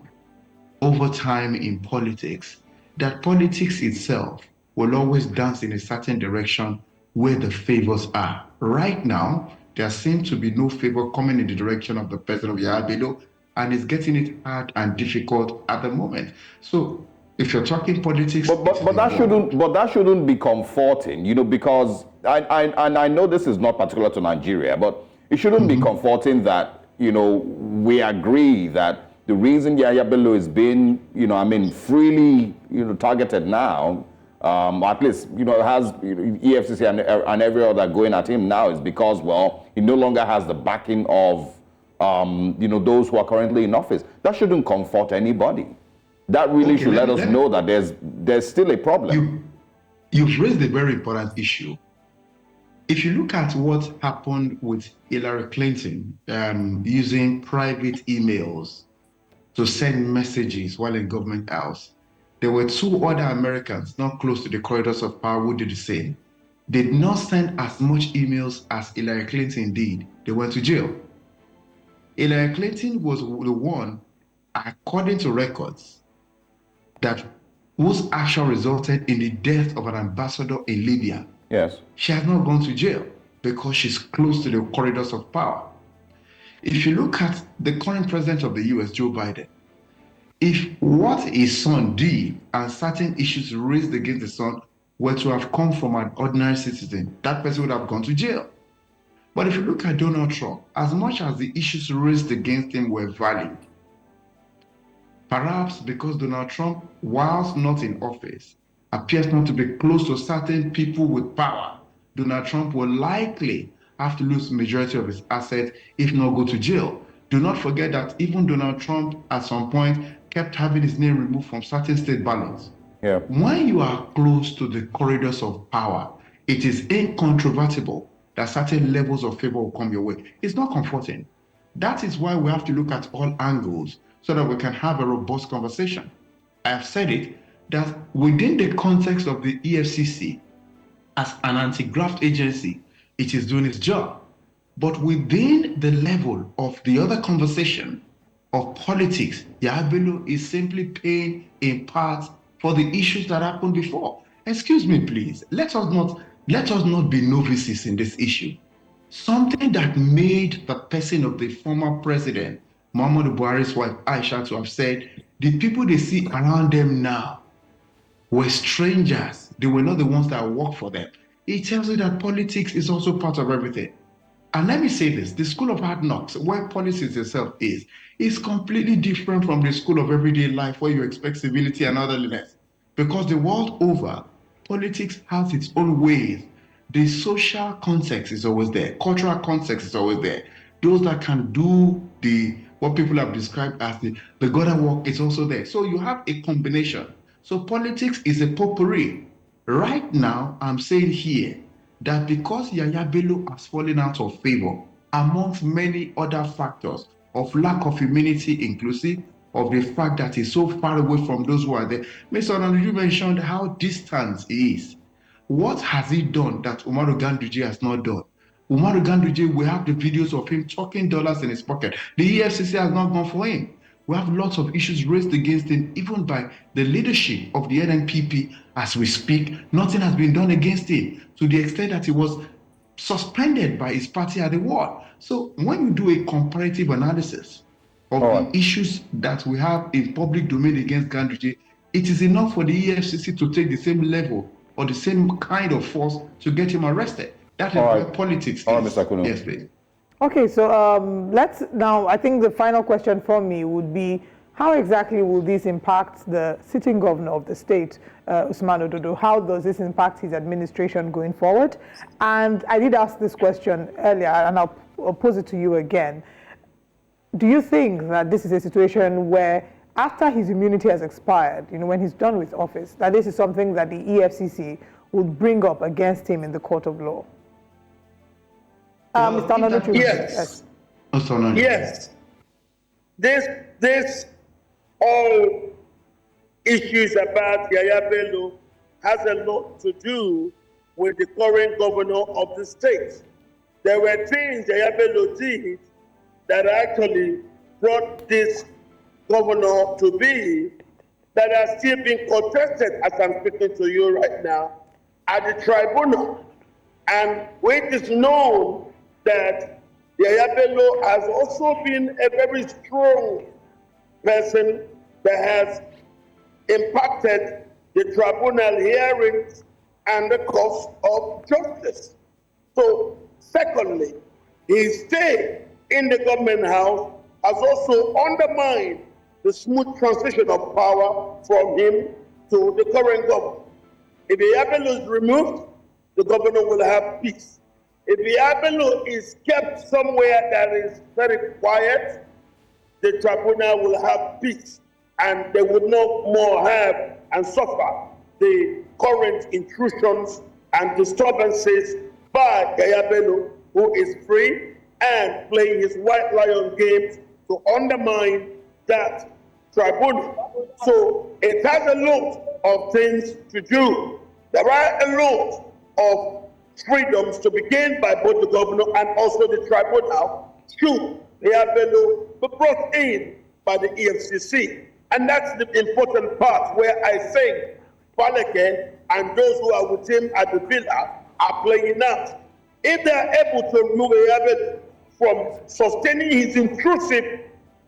over time in politics, that politics itself will always dance in a certain direction where the favors are. Right now, there seems to be no favor coming in the direction of the person of Yahya Bello, and it's getting it hard and difficult at the moment. So if you're talking politics, but that shouldn't be comforting, because I know this is not particular to Nigeria, but it shouldn't be comforting that we agree that the reason Yahya Bello is being freely targeted now, at least has EFCC and every other going at him now is because he no longer has the backing of those who are currently in office. That shouldn't comfort anybody. That really should let us know that there's still a problem. You've raised a very important issue. If you look at what happened with Hillary Clinton using private emails to send messages while in government house, there were 2 other Americans not close to the corridors of power who did the same. They did not send as much emails as Hillary Clinton did. They went to jail. Hillary Clinton was the one, according to records, whose action resulted in the death of an ambassador in Libya. Yes. She has not gone to jail because she's close to the corridors of power. If you look at the current president of the US, Joe Biden, if what his son did and certain issues raised against the son were to have come from an ordinary citizen, that person would have gone to jail. But if you look at Donald Trump, as much as the issues raised against him were valid, perhaps because Donald Trump, whilst not in office, appears not to be close to certain people with power, Donald Trump will likely have to lose the majority of his assets, if not go to jail. Do not forget that even Donald Trump, at some point, kept having his name removed from certain state ballots. Yeah. When you are close to the corridors of power, it is incontrovertible that certain levels of favor will come your way. It's not comforting. That is why we have to look at all angles so that we can have a robust conversation. I have said it, that within the context of the EFCC, as an anti-graft agency, it is doing its job. But within the level of the other conversation of politics, Yahya Bello is simply paying in part for the issues that happened before. Excuse me, please. Let us not be novices in this issue. Something that made the person of the former president, Muhammadu Buhari's wife, Aisha, to have said, the people they see around them now were strangers. They were not the ones that work for them. It tells you that politics is also part of everything. And let me say this, the school of hard knocks, where politics itself is completely different from the school of everyday life where you expect civility and orderliness. Because the world over, politics has its own ways. The social context is always there. Cultural context is always there. Those that can do what people have described as the gutter work is also there. So you have a combination. So politics is a potpourri. Right now, I'm saying here that because Yahya Bello has fallen out of favor, amongst many other factors of lack of humility, inclusive of the fact that he's so far away from those who are there. Mr. Onanu, you mentioned how distant he is. What has he done that Umaru Ganduje has not done? Umaru Ganduje, we have the videos of him chucking dollars in his pocket. The EFCC has not gone for him. We have lots of issues raised against him, even by the leadership of the NNPP as we speak. Nothing has been done against him to the extent that he was suspended by his party at the ward. So when you do a comparative analysis of the issues that we have in public domain against Ganduje, it is enough for the EFCC to take the same level or the same kind of force to get him arrested. That is where politics is. Mr. Kunu. Yes, please. Okay, so let's now, I think the final question from me would be, how exactly will this impact the sitting governor of the state, Usman Ododo? How does this impact his administration going forward? And I did ask this question earlier, and I'll pose it to you again. Do you think that this is a situation where after his immunity has expired, when he's done with office, that this is something that the EFCC would bring up against him in the court of law? Mr. Ononuchu. Yes. Yes. This all issues about Yahya Bello has a lot to do with the current governor of the state. There were things Yahya Bello did that actually brought this governor to be that are still being contested as I'm speaking to you right now at the tribunal. And it is known that Yahya Bello has also been a very strong person that has impacted the tribunal hearings and the course of justice. So, secondly, his stay in the government house has also undermined the smooth transition of power from him to the current government. If Yahya Bello is removed, the governor will have peace. If Yahya Bello is kept somewhere that is very quiet, the tribunal will have peace, and they will no more have and suffer the current intrusions and disturbances by Yahya Bello, who is free and playing his white lion games to undermine that tribunal. So it has a lot of things to do. There are a lot of freedoms to be gained by both the governor and also the tribunal should Yahya Bello be brought in by the EFCC. And that's the important part where I think Faleke and those who are with him at the villa are playing out. If they are able to remove Yahya Bello from sustaining his intrusive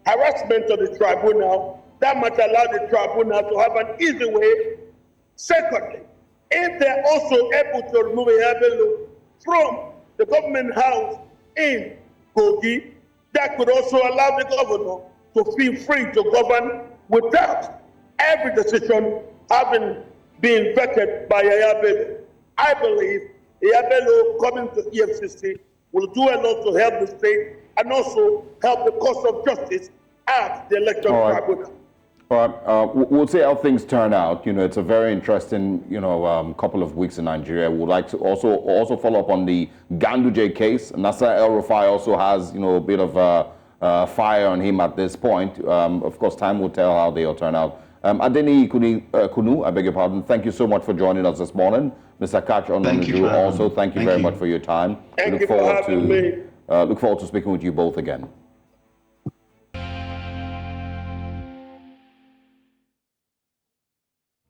harassment of the tribunal, that might allow the tribunal to have an easy way. Secondly, if they're also able to remove Bello from the government house in Kogi, that could also allow the governor to feel free to govern without every decision having been vetted by Bello. I believe Bello coming to EFCC will do a lot to help the state and also help the cause of justice at the election tribunal. All right, we'll see how things turn out. You know, it's a very interesting, couple of weeks in Nigeria. We'd like to also follow up on the Ganduje case. Nasser El-Rufai also has, a bit of fire on him at this point. Of course, time will tell how they'll turn out. Adeni Kunu, I beg your pardon. Thank you so much for joining us this morning. Mr. Kach Ononuju, also thank you very much for your time. Thank you for having me. Look forward to speaking with you both again.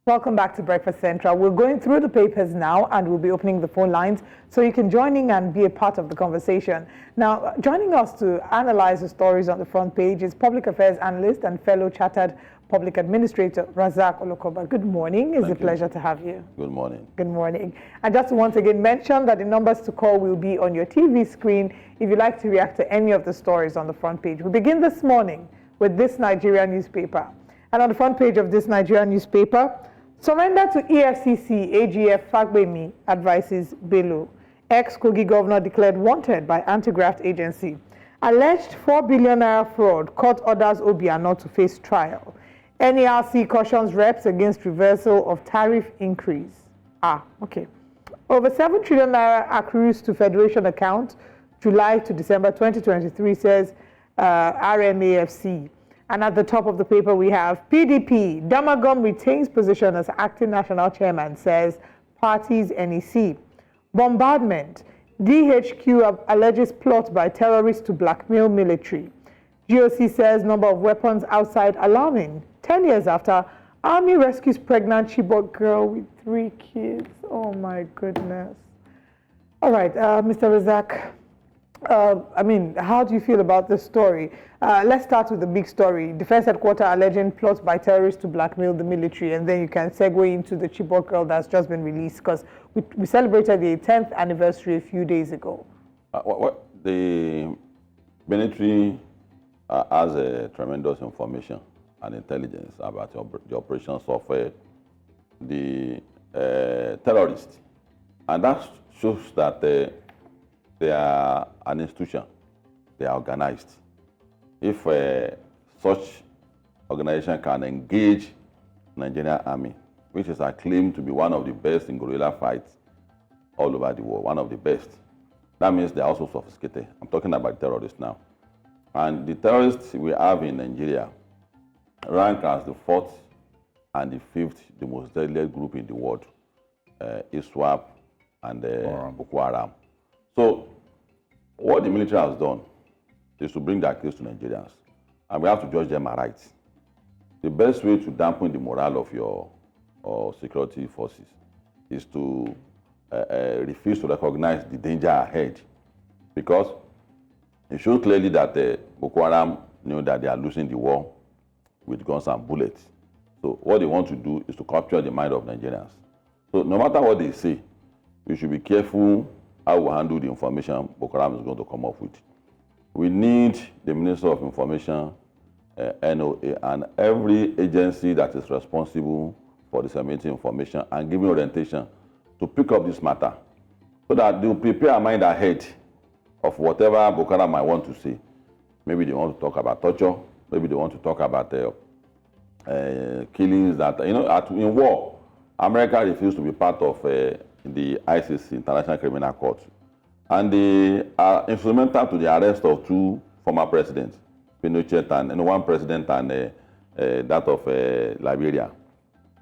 Welcome back to Breakfast Central. We're going through the papers now and we'll be opening the phone lines so you can join in and be a part of the conversation. Now, joining us to analyze the stories on the front page is public affairs analyst and fellow chartered public administrator Razak Olokoba. Good morning. It's a pleasure to have you. Good morning. Good morning. And just to once again mention that the numbers to call will be on your TV screen if you'd like to react to any of the stories on the front page. We begin this morning with this Nigerian newspaper. And on the front page of this Nigerian newspaper, surrender to EFCC, AGF Fagbemi advises Bello. Ex-Kogi governor declared wanted by anti-graft agency. Alleged 4 billion naira fraud, court orders Obiano to face trial. NERC cautions reps against reversal of tariff increase. Okay. Over 7 trillion naira accrues to Federation account, July to December 2023, says RMAFC. And at the top of the paper, we have PDP. Damagum retains position as acting national chairman, says party's NEC. Bombardment. DHQ alleges plot by terrorists to blackmail military. GOC says number of weapons outside alarming. 10 years after, Army rescues pregnant Chibok girl with 3 kids. Oh my goodness. All right, Mr. Razak. How do you feel about this story? Let's start with the big story. Defense headquarters alleging plots by terrorists to blackmail the military, and then you can segue into the Chibok girl that's just been released, because we celebrated the 10th anniversary a few days ago. The military has a tremendous information and intelligence about the operations of the terrorists, and that shows that they are an institution. They are organized. If such organization can engage Nigerian army, which is acclaimed to be one of the best in guerrilla fights all over the world, one of the best, that means they are also sophisticated. I'm talking about terrorists now. And the terrorists we have in Nigeria rank as the 4th and the 5th, the most deadly group in the world, ISWAP and Boko Haram. So, what the military has done is to bring their case to Nigerians, and we have to judge them aright. The best way to dampen the morale of your security forces is to refuse to recognize the danger ahead, because it shows clearly that Boko Haram knew that they are losing the war with guns and bullets. So what they want to do is to capture the mind of Nigerians. So no matter what they say, we should be careful how we handle the information Boko Haram is going to come up with. We need the Minister of Information, NOA, and every agency that is responsible for disseminating information and giving orientation to pick up this matter, so that they will prepare a mind ahead of whatever Boko Haram might want to say. Maybe they want to talk about torture, maybe they want to talk about killings that, in war, America refused to be part of the ICC, International Criminal Court. And they are instrumental to the arrest of 2 former presidents, Pinochet and one president and that of Liberia.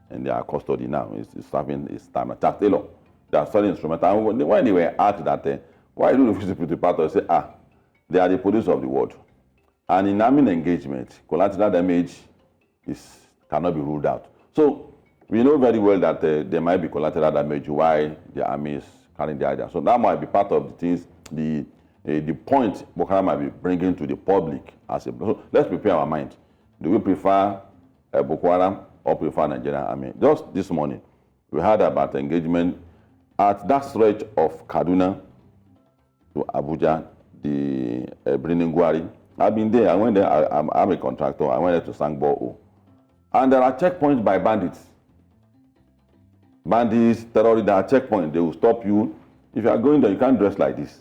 And they are custody now. It's serving his time. Charles Taylor, they are studying instrumental. And when they were asked that, why do you refuse to be part of it? They say, they are the police of the world. And in army engagement, collateral damage cannot be ruled out. So we know very well that there might be collateral damage while the army is carrying the idea. So that might be part of the things, the the point Boko Haram might be bringing to the public. So let's prepare our mind. Do we prefer Boko Haram or prefer Nigerian army? Just this morning, we heard about engagement at that stretch of Kaduna to Abuja, the Briningwari. I've been there. I went there. I'm a contractor. I went there to Sangbo. And there are checkpoints by bandits. Bandits, terrorists, there are checkpoints. They will stop you. If you are going there, you can't dress like this.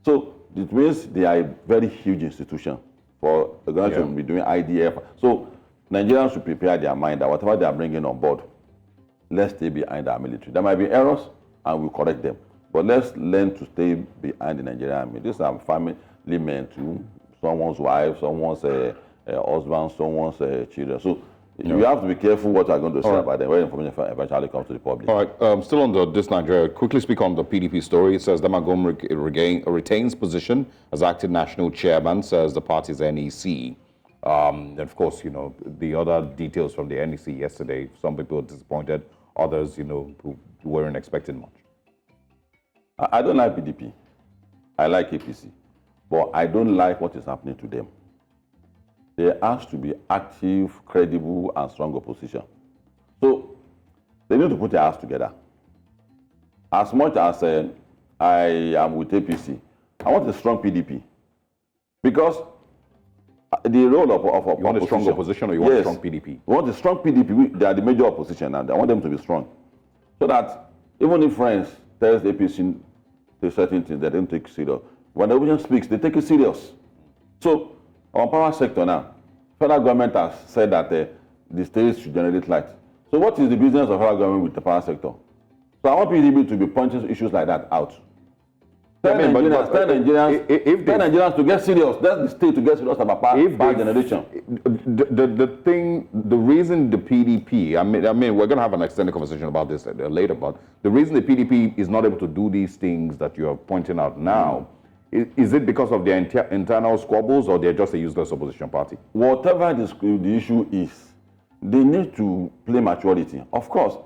So it means they are a very huge institution for the government to be doing IDF. So Nigerians should prepare their mind that whatever they are bringing on board, let's stay behind our military. There might be errors, and we'll correct them. But let's learn to stay behind the Nigerian army. These are family men too. Someone's wife, someone's husband, someone's children. So you have to be careful what you're going to say about them when information eventually comes to the public. All right, still on this Nigeria, quickly speak on the PDP story. It says Damagum retains position as acting national chairman, says the party's NEC. And of course, the other details from the NEC yesterday, some people were disappointed, others, who weren't expecting much. I don't like PDP. I like APC. But I don't like what is happening to them. There has to be active, credible, and strong opposition. So they need to put their house together. As much as I am with APC, I want a strong PDP. Because the role of you want a strong opposition, or you want a strong PDP? We want a strong PDP. They are the major opposition, and I want them to be strong. So that even if friends tells APC to certain things, they don't take it serious. When the opposition speaks, they take it serious. So, on power sector now, federal government has said that the states should generate light. So what is the business of federal government with the power sector? So I want PDP to be pointing issues like that out. Tell Nigerians to get serious. That's the state to get serious about power generation. The reason the PDP, I mean, we're going to have an extended conversation about this later, but the reason the PDP is not able to do these things that you are pointing out now, is it because of their internal squabbles, or they're just a useless opposition party? Whatever the issue is, they need to play maturity. Of course,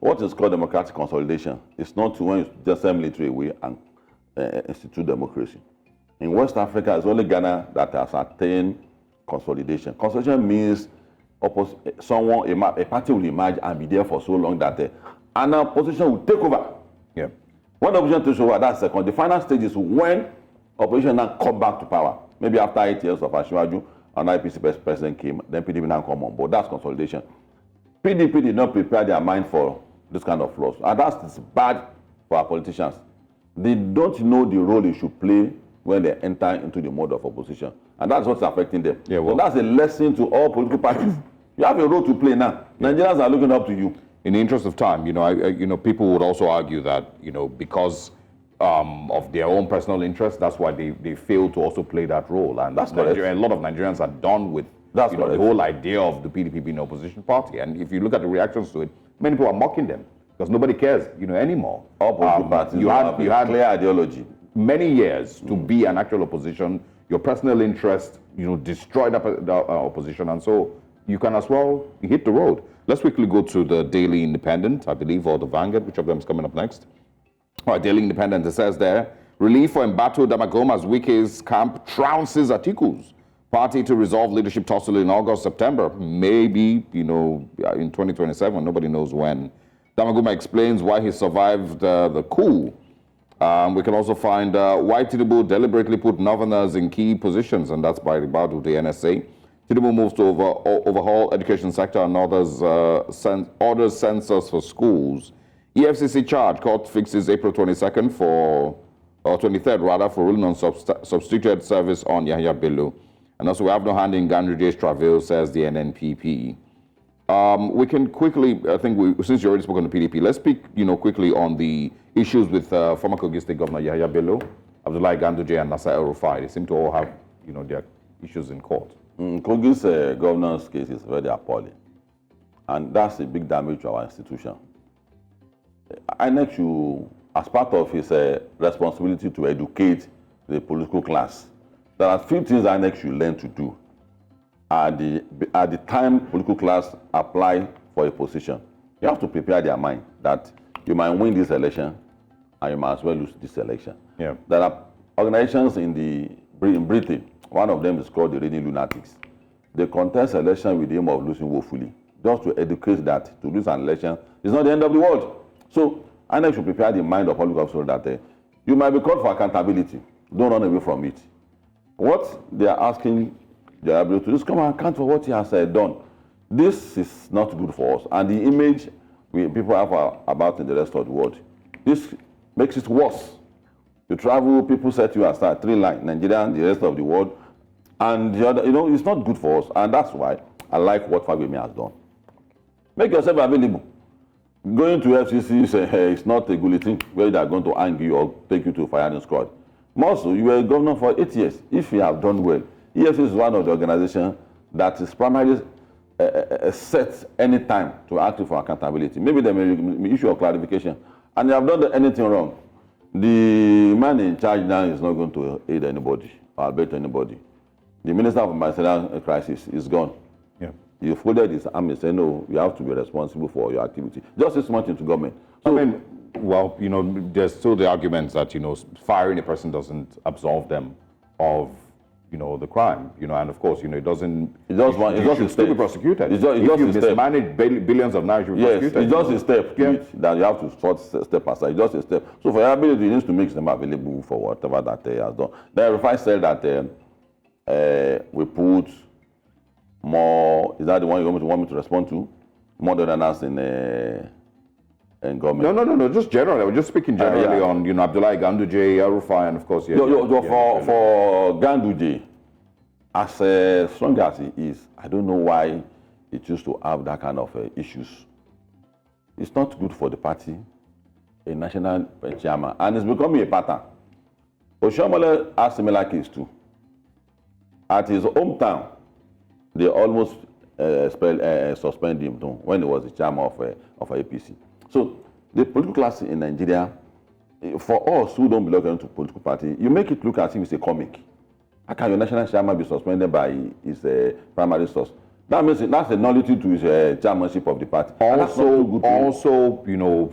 what is called democratic consolidation is not to when you just send military away and institute democracy. In West Africa, it's only Ghana that has attained consolidation. Consolidation means a party will emerge and be there for so long that an opposition will take over. Yeah. When the opposition takes over, that's second. The final stage is when opposition now come back to power. Maybe after 8 years of Ashwaju, an IPC president came, then PDP now come on board. That's consolidation. PDP did not prepare their mind for this kind of loss. And that's bad for our politicians. They don't know the role they should play when they enter into the mode of opposition. And that's what's affecting them. Yeah, well, so that's a lesson to all political parties. You have a role to play now. Nigerians are looking up to you. In the interest of time, people would also argue that, because of their own personal interest, that's why they fail to also play that role. And that's a lot of Nigerians are done with the whole idea of the PDP being an opposition party. And if you look at the reactions to it, many people are mocking them because nobody cares, anymore. All political parties you had clear ideology. Many years to be an actual opposition. Your personal interest, destroyed the opposition, and so you can as well hit the road. Let's quickly go to the Daily Independent, I believe, or the Vanguard, which of them is coming up next. All right, Daily Independent, it says there, relief for embattled Damagum as Wike's camp trounces Atiku's party to resolve leadership tussle in August, September. Maybe, in 2027, nobody knows when. Damaguma explains why he survived the coup. We can also find why Tinubu deliberately put Northerners in key positions, and that's by Ribadu, the NSA. Tinubu moves to overhaul education sector and orders census for schools. EFCC charge, court fixes April 22nd or 23rd rather, for ruling on substituted service on Yahya Bello. And also we have no hand in Ganduje's travail, says the NNPP. We can quickly, since you already spoke on the PDP, let's speak, quickly on the issues with former Kogi State Governor Yahya Bello, Abdullahi Ganduje, and Nasser El-Rufai. They seem to all have, their issues in court. Kogi's governor's case is very appalling, and that's a big damage to our institution. INEC should, as part of his responsibility to educate the political class, there are few things INEC should learn to do. At the time political class apply for a position, you have to prepare their mind that you might win this election and you might as well lose this election. Yeah. There are organizations in Britain, one of them is called the Reading Lunatics. They contest election with the aim of losing woefully, just to educate that to lose an election is not the end of the world. So INEC should prepare the mind of public officials that you might be called for accountability. Don't run away from it. What they are asking the ability to just come and account for what he has done. This is not good for us. And the image people have about in the rest of the world, this makes it worse. You travel, people set you aside, 3 lines, Nigeria and the rest of the world. And the other, it's not good for us. And that's why I like what Fabemi has done. Make yourself available. Going to FCC is not a good thing where they are going to hang you or take you to a firing squad. Also, you were a governor for 8 years. If you have done well, EFCC is one of the organizations that is primarily set any time to act for accountability. Maybe they may issue a clarification. And you have done anything wrong, the man in charge now is not going to aid anybody or abet anybody. The minister of humanitarian crisis is gone. Yeah. You folded his arm and said, no, you have to be responsible for your activity. Just 6 months into government. So, I mean, well, there's still the arguments that, firing a person doesn't absolve them of, the crime, and of course, it doesn't. It should still be prosecuted. If you mismanage billions of naira, you should be prosecuted. It's just a step to it that you have to step aside. It's just a step. So for your ability, you need to make them available for whatever that they has done. The RFI said that we put more. Is that the one you want me to respond to? More than us in government. No. Just generally. I was just speaking generally on Abdullahi, Ganduje, RFI, and of course. For Ganduje, as strong as he is, I don't know why he chooses to have that kind of issues. It's not good for the party, a national chairman, and it's becoming a pattern. Oshomole has similar case too. At his hometown, they almost suspended him too, when he was the chairman of APC. So the political class in Nigeria, for us who don't belong to a political party, you make it look as if it's a comic. How can your national chairman be suspended by his primary source? That means that's a nullity to his chairmanship of the party. Also,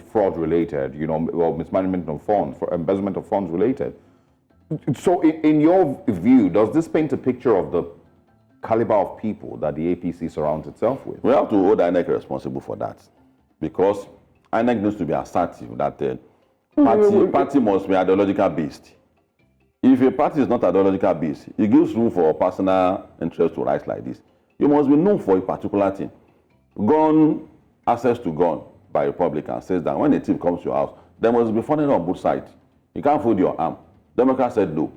fraud related, mismanagement of funds, embezzlement of funds related. So in your view, does this paint a picture of the caliber of people that the APC surrounds itself with? We have to hold INEC responsible for that, because INEC needs to be assertive that party must be ideological based. If a party is not ideological based, it gives room for personal interest to rise like this. You must be known for a particular thing. Access to gun by Republicans says that when a team comes to your house, there must be funding on both sides. You can't fold your arm. Democrats said no.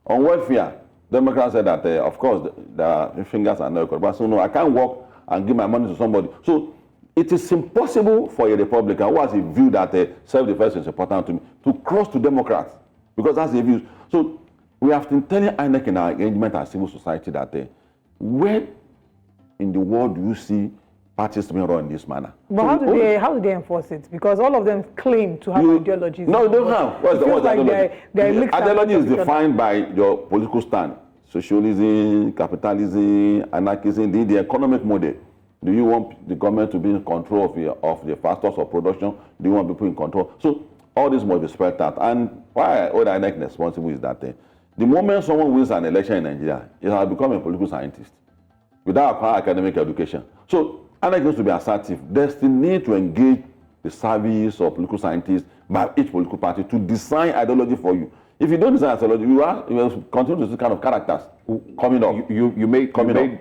On welfare, Democrats said that, of course, the fingers are not correct. So no, I can't walk and give my money to somebody. So it is impossible for a Republican who has a view that self-defense is important to me to cross to Democrats, because that's the view. So we have been telling INEC in our engagement as civil society that where in the world do you see parties being run in this manner? But how do they enforce it? Because all of them claim to have ideologies. No, they don't have. What's the ideology? Ideology is defined by your political stand. Socialism, capitalism, anarchism, the economic model. Do you want the government to be in control of the factors of production? Do you want people in control? So all this must be spelled out. And why I hold INEC responsible is that the moment someone wins an election in Nigeria, he has become a political scientist without prior academic education. So INEC needs to be assertive. There's the need to engage the service of political scientists by each political party to design ideology for you. If you don't design ideology, you will continue to see kind of characters coming up. You made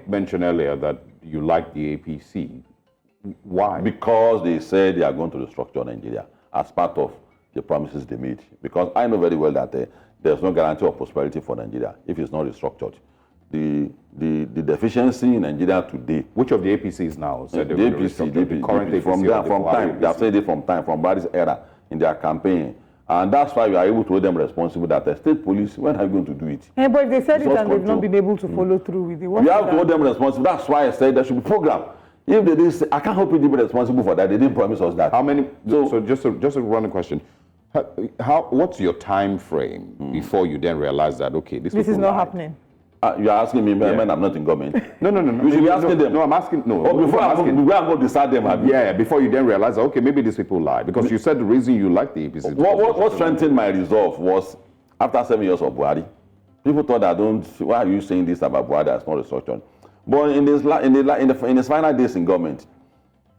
mention earlier that you like the APC. Why? Because they said they are going to restructure Nigeria as part of the promises they made. Because I know very well that there's no guarantee of prosperity for Nigeria if it's not restructured. The deficiency in Nigeria today. Which of the APCs now said the APC, current APC, they have said it from Buhari's era in their campaign. And that's why we are able to hold them responsible that the state police, when are you going to do it? Yeah, but if they said it and they've not been able to follow through with it. We have to hold them responsible. That's why I said there should be program. If they didn't say, I can't help you to be responsible for that. They didn't promise us that. How many? So just a running question. What's your time frame before you then realize that, okay, this is not happening? You're asking me, man, I'm not in government. No. You should be asking them. No, I'm asking, no. Or before I'm going to decide them. Yeah, before you then realize, okay, maybe these people lie. Because you said the reason you like the APC. What strengthened my resolve was after 7 years of Buhari. People thought that why are you saying this about Buhari as not restructuring? But in his final days in government,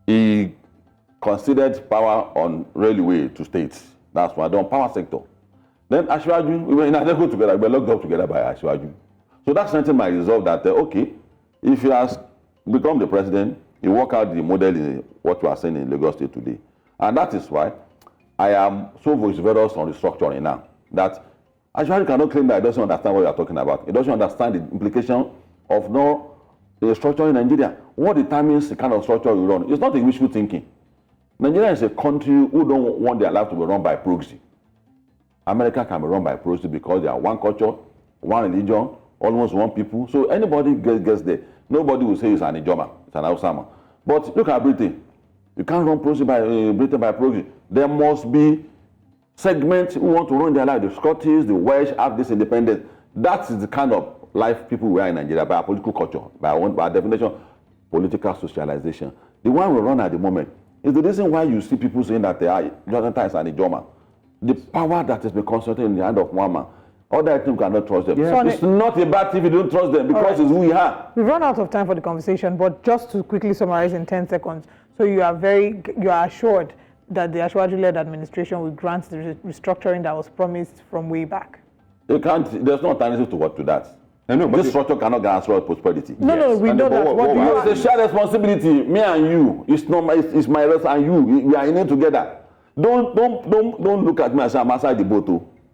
he considered power on railway to states. That's why on power sector. Then Ashwaju, we were in Adeko together, we were locked up together by Ashwaju. So that strengthened my resolve that, okay, if he has become the president, he work out the model in what we are saying in Lagos State today. And that is why I am so vociferous on restructuring now. That Ashwaju cannot claim that he doesn't understand what we are talking about. He doesn't understand the implication of no structure in Nigeria. What determines the kind of structure you run? It's not a wishful thinking. Nigeria is a country who don't want their life to be run by proxy. America can be run by proxy because they are one culture, one religion, almost one people. So anybody gets there. Nobody will say it's an Ijoma, it's an Hausama. But look at Britain. You can't run proxy by Britain by proxy. There must be segments who want to run their life. The Scottish, the Welsh have this independence. That is the kind of life people we are in Nigeria by our political culture, by our definition, political socialization. The one we run at the moment is the reason why you see people saying that they are Jonathan is an Ijoma. The power that has been concentrated in the hand of one man. Other items cannot trust them. Yeah. It's not a bad thing if you don't trust them because it's who we are. We've run out of time for the conversation, but just to quickly summarize in 10 seconds. So you are assured that the Ashwaju-led administration will grant the restructuring that was promised from way back. There's no alternative to that. No, but this structure cannot guarantee prosperity. No, we know that. It's a shared responsibility. Me and you. It's my rest and you. We are in it together. Don't look at me and say I'm outside the boat.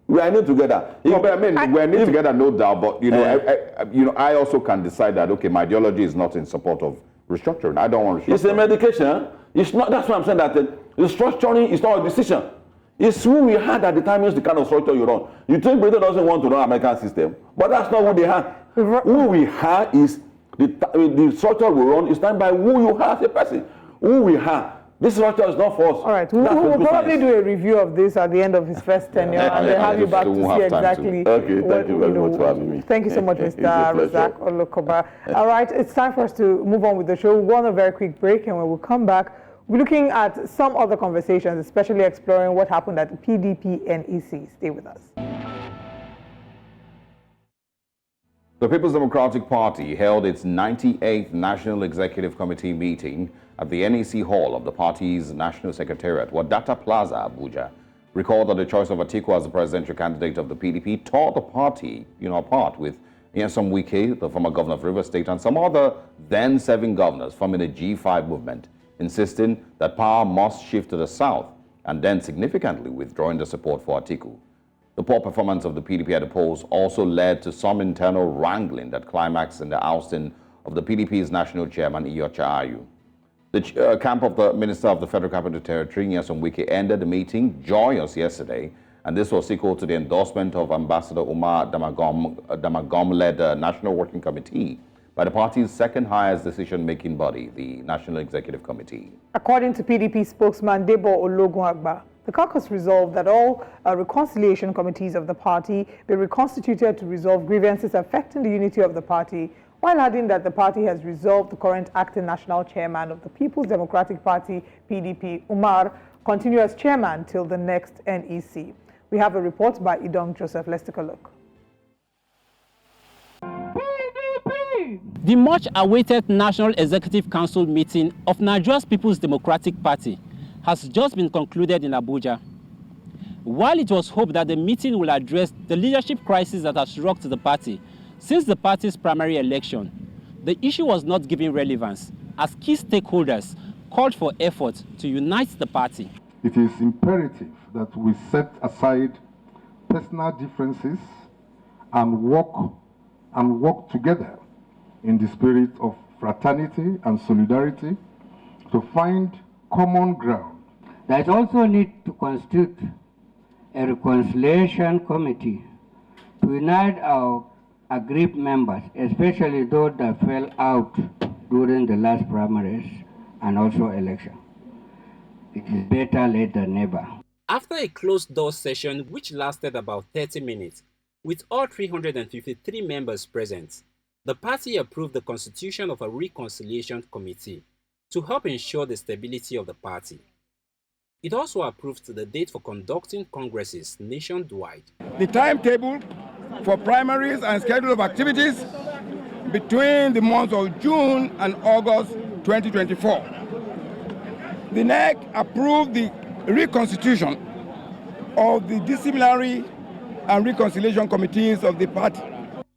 We are in it together. No, but I mean, we're in it together, no doubt. But I also can decide that okay, my ideology is not in support of restructuring. I don't want restructuring. It's a medication. It's not. That's why I'm saying that restructuring is not a decision. It's who we had that determines the kind of structure you run. You think Britain doesn't want to run American system, but that's not who they have. Who we have is the structure we run is done by who you have as a person. Who we have. This structure is not for us. All right, we'll probably do a review of this at the end of his first tenure and then have you back to see exactly. Okay, thank you very much for having me. Thank you so much, Mr. Razak Olokoba. All right, it's time for us to move on with the show. We'll go on a very quick break, and when we come back, we're looking at some other conversations, especially exploring what happened at the PDP NEC. Stay with us. The People's Democratic Party held its 98th National Executive Committee meeting at the NEC Hall of the party's National Secretariat, Wadata Plaza, Abuja. Recall that the choice of Atiku as the presidential candidate of the PDP tore the party, apart, with Nyesom Wike, the former governor of Rivers State, and some other then-serving governors forming a G5 movement, insisting that power must shift to the south, and then significantly withdrawing the support for Atiku. The poor performance of the PDP at the polls also led to some internal wrangling that climaxed in the ousting of the PDP's national chairman, Iyorchia Ayu. The camp of the Minister of the Federal Capital Territory, Nyesom Wike, ended the meeting joyous yesterday, and this was equal to the endorsement of Ambassador Umar Damagom-led National Working Committee by the party's second highest decision-making body, the National Executive Committee. According to PDP spokesman Debo Ologunagba, the caucus resolved that all reconciliation committees of the party be reconstituted to resolve grievances affecting the unity of the party, while adding that the party has resolved the current acting national chairman of the People's Democratic Party, PDP, Umar, continue as chairman till the next NEC. We have a report by Idong Joseph. Let's take a look. The much-awaited National Executive Council meeting of Nigeria's People's Democratic Party has just been concluded in Abuja. While it was hoped that the meeting will address the leadership crisis that has rocked the party since the party's primary election, the issue was not given relevance as key stakeholders called for effort to unite the party. It is imperative that we set aside personal differences and work together in the spirit of fraternity and solidarity to find common ground. That also need to constitute a reconciliation committee to unite our aggrieved members, especially those that fell out during the last primaries and also election. It is better late than never. After a closed-door session which lasted about 30 minutes, with all 353 members present, the party approved the constitution of a reconciliation committee to help ensure the stability of the party. It also approved the date for conducting congresses nationwide. The timetable for primaries and schedule of activities between the months of June and August 2024. The NEC approved the reconstitution of the disciplinary and reconciliation committees of the party.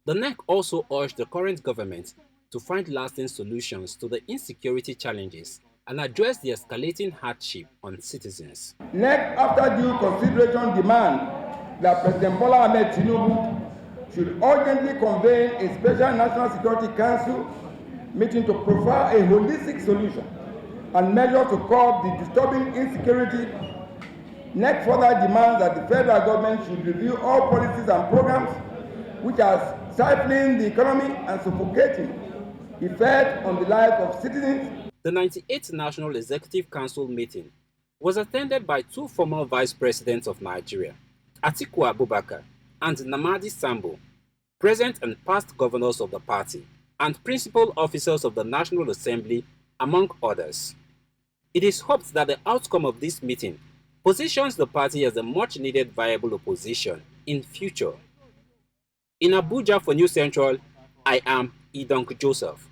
The NEC also urged the current government to find lasting solutions to the insecurity challenges and address the escalating hardship on citizens. NEC, after due consideration, demand that President Bola Ahmed Tinubu should urgently convene a special National Security Council meeting to provide a holistic solution and measures to curb the disturbing insecurity. NEC further demands that the federal government should review all policies and programs which are stifling the economy and suffocating effect on the lives of citizens. The 98th National Executive Council meeting was attended by two former vice presidents of Nigeria, Atiku Abubakar and Namadi Sambo, present and past governors of the party, and principal officers of the National Assembly, among others. It is hoped that the outcome of this meeting positions the party as a much-needed viable opposition in future. In Abuja for News Central, I am Idonk Joseph.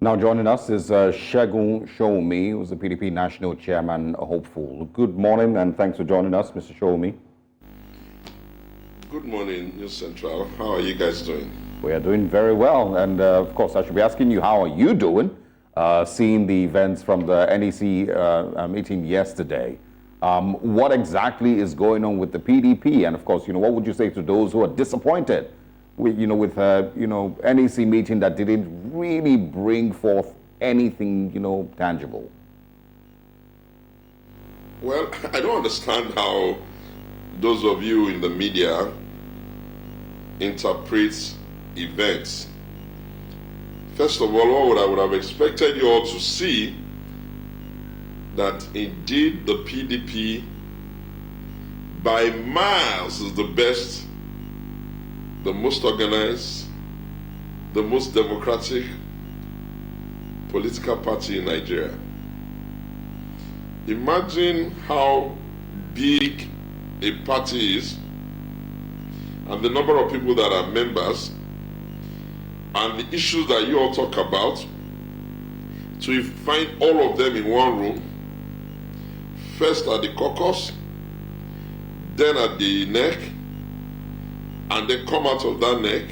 Now joining us is Segun Showmi, who's the PDP National Chairman hopeful. Good morning and thanks for joining us, Mr. Showmi. Good morning, News Central. How are you guys doing? We are doing very well, and of course I should be asking you, how are you doing? Seeing the events from the NEC meeting yesterday. What exactly is going on with the PDP? And of course, what would you say to those who are disappointed with, NEC meeting that didn't really bring forth anything, tangible? Well, I don't understand how those of you in the media interpret events. First of all, what I would have expected you all to see that indeed the PDP by miles is the best, the most organized, the most democratic political party in Nigeria. Imagine how big a party is and the number of people that are members and the issues that you all talk about, to find all of them in one room, first at the caucus, then at the NEC, and then come out of that NEC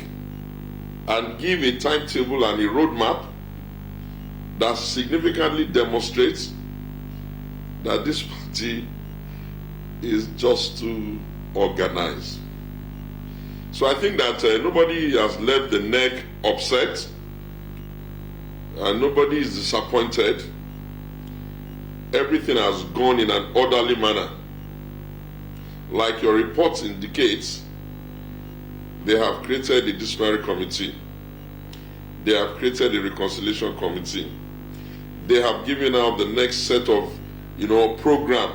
and give a timetable and a roadmap that significantly demonstrates that this party is just too organized. So I think that nobody has left the NEC upset and nobody is disappointed. Everything has gone in an orderly manner. Like your report indicates, they have created a disciplinary committee. They have created a reconciliation committee. They have given out the next set of, program.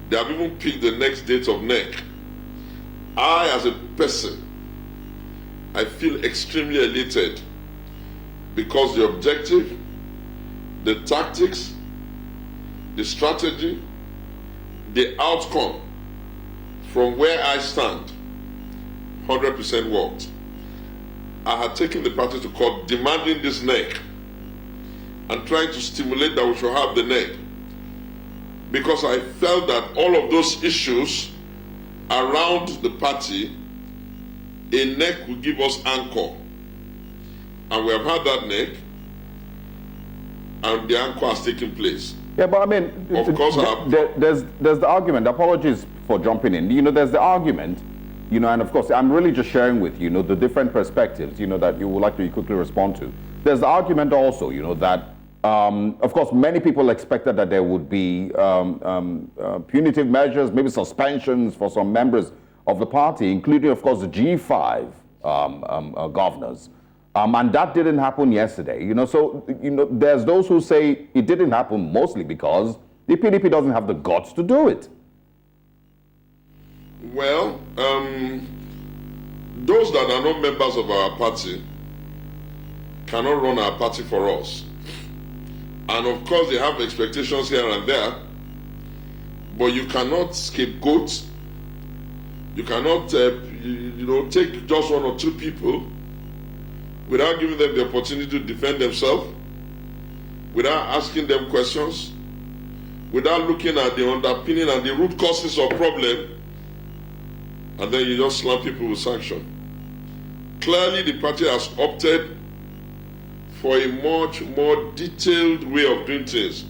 They have even picked the next date of NEC. I, as a person, I feel extremely elated because the objective, the tactics, the strategy, the outcome from where I stand 100% worked. I had taken the party to court demanding this NEC and trying to stimulate that we should have the NEC, because I felt that all of those issues around the party, a NEC will give us anchor. And we have had that NEC, and the anchor has taken place. Yeah, but I mean, of course, there's the argument. Apologies for jumping in. There's the argument, and of course, I'm really just sharing with you, the different perspectives, that you would like to quickly respond to. There's the argument also, that, of course, many people expected that there would be punitive measures, maybe suspensions for some members of the party, including, of course, the G5 governors. And that didn't happen yesterday. So, there's those who say it didn't happen mostly because the PDP doesn't have the guts to do it. Well, those that are not members of our party cannot run our party for us. And of course, they have expectations here and there, but you cannot scapegoat. You cannot, take just one or two people without giving them the opportunity to defend themselves, without asking them questions, without looking at the underpinning and the root causes of problem, and then you just slam people with sanction. Clearly, the party has opted for a much more detailed way of doing things.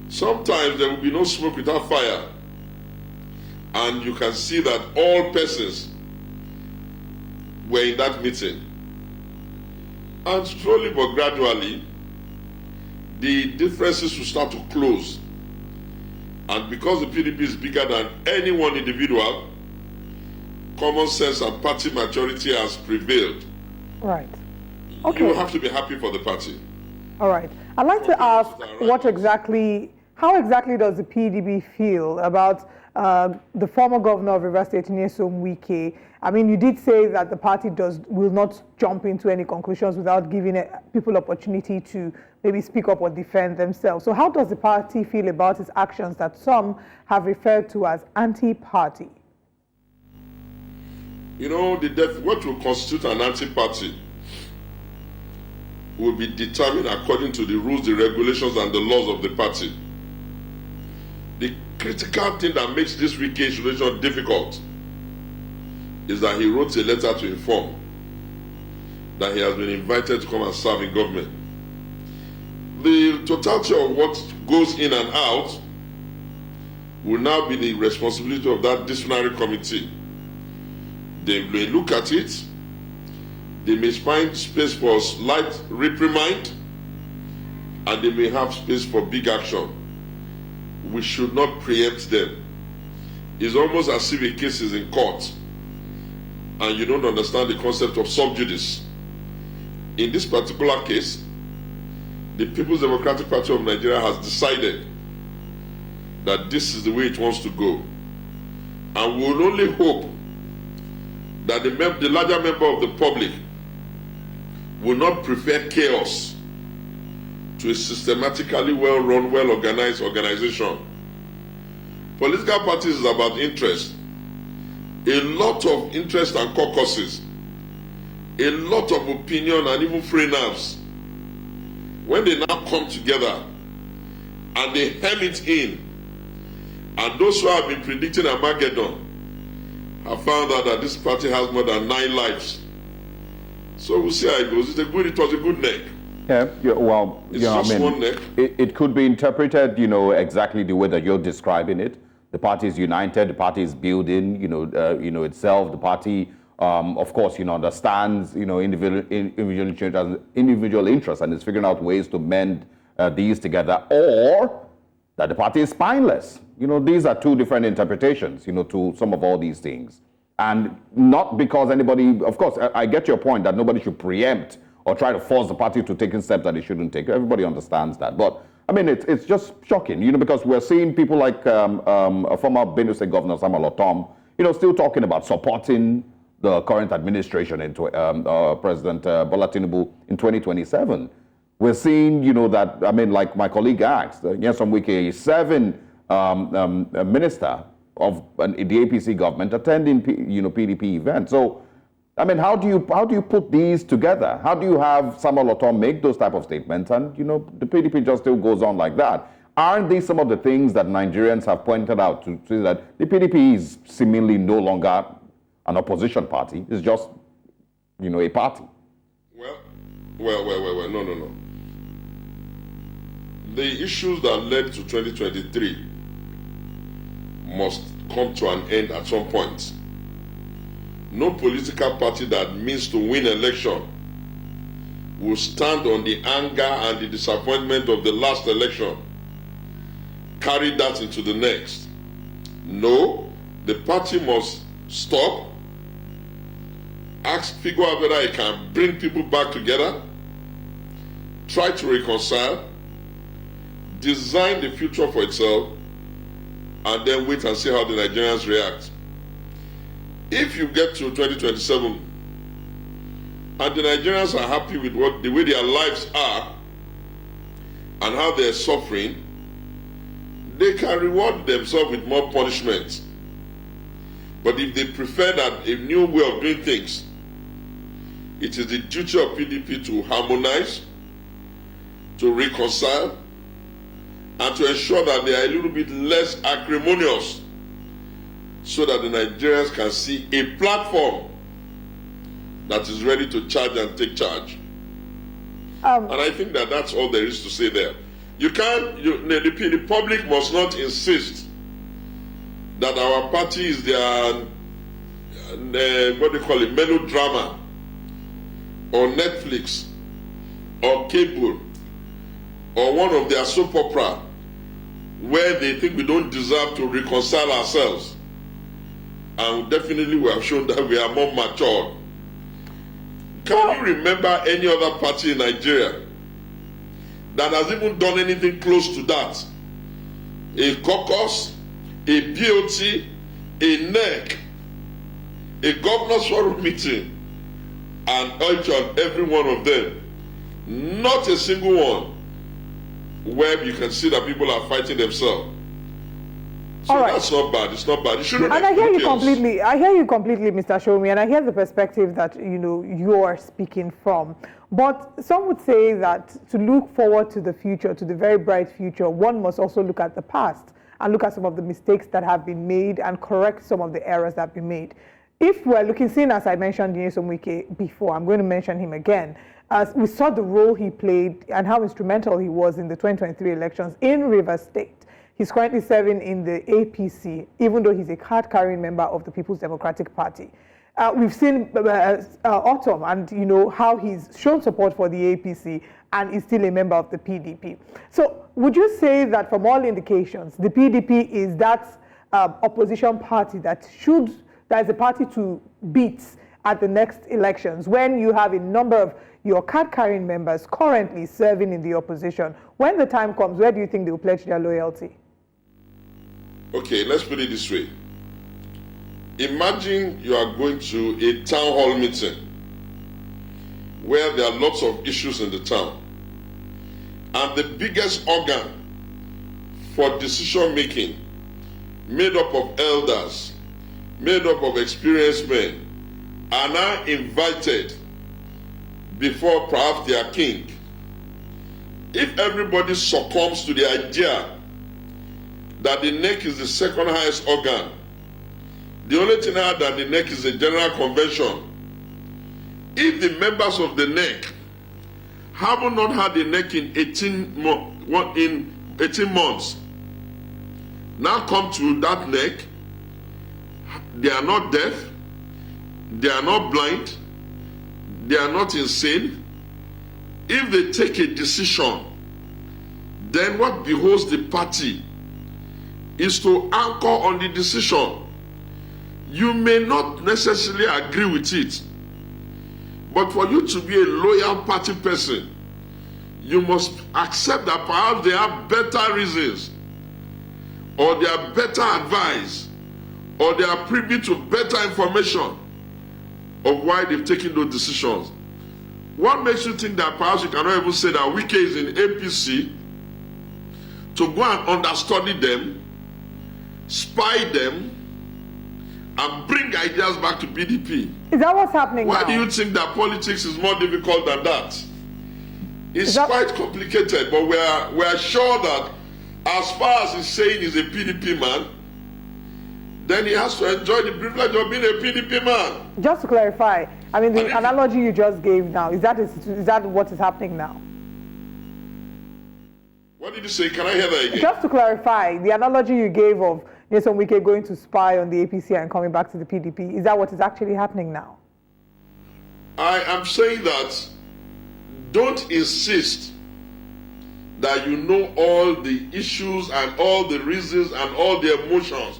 Sometimes there will be no smoke without fire, and you can see that all persons were in that meeting. And slowly but gradually, the differences will start to close. And because the PDP is bigger than any one individual, common sense and party maturity has prevailed. Right. Okay. You have to be happy for the party. All right. I'd like to ask how exactly does the PDP feel about the former governor of Rivers State, Nyesom Wike? I mean, you did say that the party will not jump into any conclusions without giving people opportunity to maybe speak up or defend themselves. So how does the party feel about its actions that some have referred to as anti-party? You know, what will constitute an anti-party will be determined according to the rules, the regulations, and the laws of the party. The critical thing that makes this Wike situation difficult is that he wrote a letter to inform that he has been invited to come and serve in government. The totality of what goes in and out will now be the responsibility of that disciplinary committee. They may look at it, they may find space for slight reprimand, and they may have space for big action. We should not preempt them. It's almost as if a case is in court and you don't understand the concept of sub judice. In this particular case, the People's Democratic Party of Nigeria has decided that this is the way it wants to go. And we will only hope that the larger member of the public will not prefer chaos to a systematically well-run, well-organized organization. Political parties is about interest. A lot of interest and caucuses, a lot of opinion and even free nerves. When they now come together and they hem it in, and those who have been predicting Armageddon have found out that this party has more than 9 lives. So we'll see how it goes. It was a good neck. Yeah, well, it's just one neck. It could be interpreted, exactly the way that you're describing it. The party is united, the party is building, itself. The party, of course, understands, individual interests and is figuring out ways to mend these together, or that the party is spineless. These are two different interpretations, to some of all these things. And not because anybody, of course, I get your point that nobody should preempt or try to force the party to take steps that it shouldn't take. Everybody understands that. But, I mean, it's just shocking, because we're seeing people like a former Benue State Governor, Samuel Otom, still talking about supporting the current administration into President Bola Tinubu in 2027. We're seeing, that, like my colleague asked, Nyesom Wike, a 7 minister of the APC government attending, PDP events. So, how do you put these together? How do you have Samuel Otom make those type of statements and, the PDP just still goes on like that? Aren't these some of the things that Nigerians have pointed out to see that the PDP is seemingly no longer an opposition party? It's just, a party. Well, no. The issues that led to 2023 must come to an end at some point. No political party that means to win election will stand on the anger and the disappointment of the last election, carry that into the next. No, the party must stop, figure out whether it can bring people back together, try to reconcile, design the future for itself, and then wait and see how the Nigerians react. If you get to 2027 and the Nigerians are happy with the way their lives are, and how they're suffering, they can reward themselves with more punishment. But if they prefer that a new way of doing things, it is the duty of PDP to harmonize, to reconcile, and to ensure that they are a little bit less acrimonious, so that the Nigerians can see a platform that is ready to charge and take charge. And I think that that's all there is to say there. You can't, the public must not insist that our party is their, what do you call it, melodrama, or Netflix, or cable, or one of their soap opera, where they think we don't deserve to reconcile ourselves. And definitely we have shown that we are more mature. Can you remember any other party in Nigeria that has even done anything close to that? A caucus, a BOT, a NEC, a governor's forum meeting, and each and every one of them, not a single one where you can see that people are fighting themselves. So that's not bad. It's not bad. It shouldn't. And I hear you completely. I hear you completely, Mr. Shomi, and I hear the perspective that you are speaking from. But some would say that to look forward to the future, to the very bright future, one must also look at the past and look at some of the mistakes that have been made and correct some of the errors that have been made. If we're looking, seeing as I mentioned Nyesom Wike before, I'm going to mention him again. As we saw the role he played and how instrumental he was in the 2023 elections in Rivers State. He's currently serving in the APC, even though he's a card-carrying member of the People's Democratic Party. We've seen Autumn and how he's shown support for the APC and is still a member of the PDP. So would you say that from all indications, the PDP is that opposition party that is a party to beat at the next elections, when you have a number of your card-carrying members currently serving in the opposition? When the time comes, where do you think they will pledge their loyalty? Okay, let's put it this way. Imagine you are going to a town hall meeting where there are lots of issues in the town, and the biggest organ for decision making, made up of elders, made up of experienced men, are now invited before perhaps their king. If everybody succumbs to the idea that the NEC is the second highest organ, the only thing that the NEC is a general convention, if the members of the NEC have not had the NEC in 18 months, now come to that NEC, they are not deaf, they are not blind, they are not insane. If they take a decision, then what beholds the party is to anchor on the decision. You may not necessarily agree with it, but for you to be a loyal party person, you must accept that perhaps they have better reasons, or they are better advice, or they are privy to better information of why they've taken those decisions. What makes you think that perhaps you cannot even say that Wike is in APC to go and understudy them, spy them, and bring ideas back to PDP? Is that what's happening Why now? do you think that politics is more difficult than that? It's quite complicated, but we are sure that as far as he's saying he's a PDP man, then he has to enjoy the privilege of being a PDP man. Just to clarify, I mean, the analogy you just gave now, is that what is happening now? What did you say? Can I hear that again? Just to clarify, the analogy you gave of Nyesom Wike going to spy on the APC and coming back to the PDP, is that what is actually happening now? I am saying that don't insist that you know all the issues and all the reasons and all the emotions.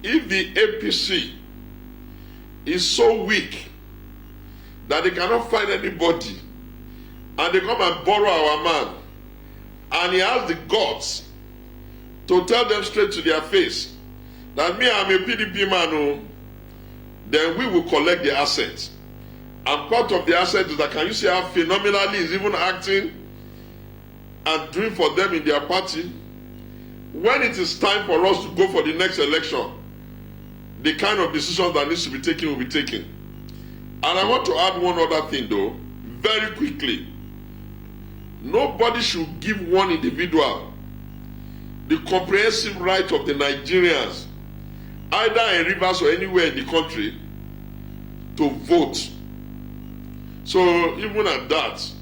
If the APC is so weak that they cannot find anybody, and they come and borrow our man, and he has the guts to tell them straight to their face that me, I'm a PDP man, then we will collect the assets. And part of the asset is that, can you see how phenomenally he's even acting? and doing for them in their party, when it is time for us to go for the next election, the kind of decisions that needs to be taken will be taken. And I want to add one other thing though, very quickly. Nobody should give one individual the comprehensive right of the Nigerians, either in Rivers or anywhere in the country, to vote. So even at that,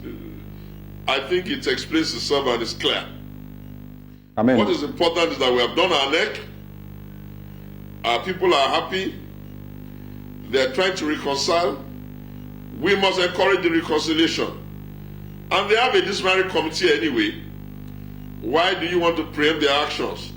I think it explains itself and is clear. Amen. What is important is that we have done our neck. Our people are happy. They are trying to reconcile. We must encourage the reconciliation. And they have a disciplinary committee anyway. Why do you want to preempt their actions?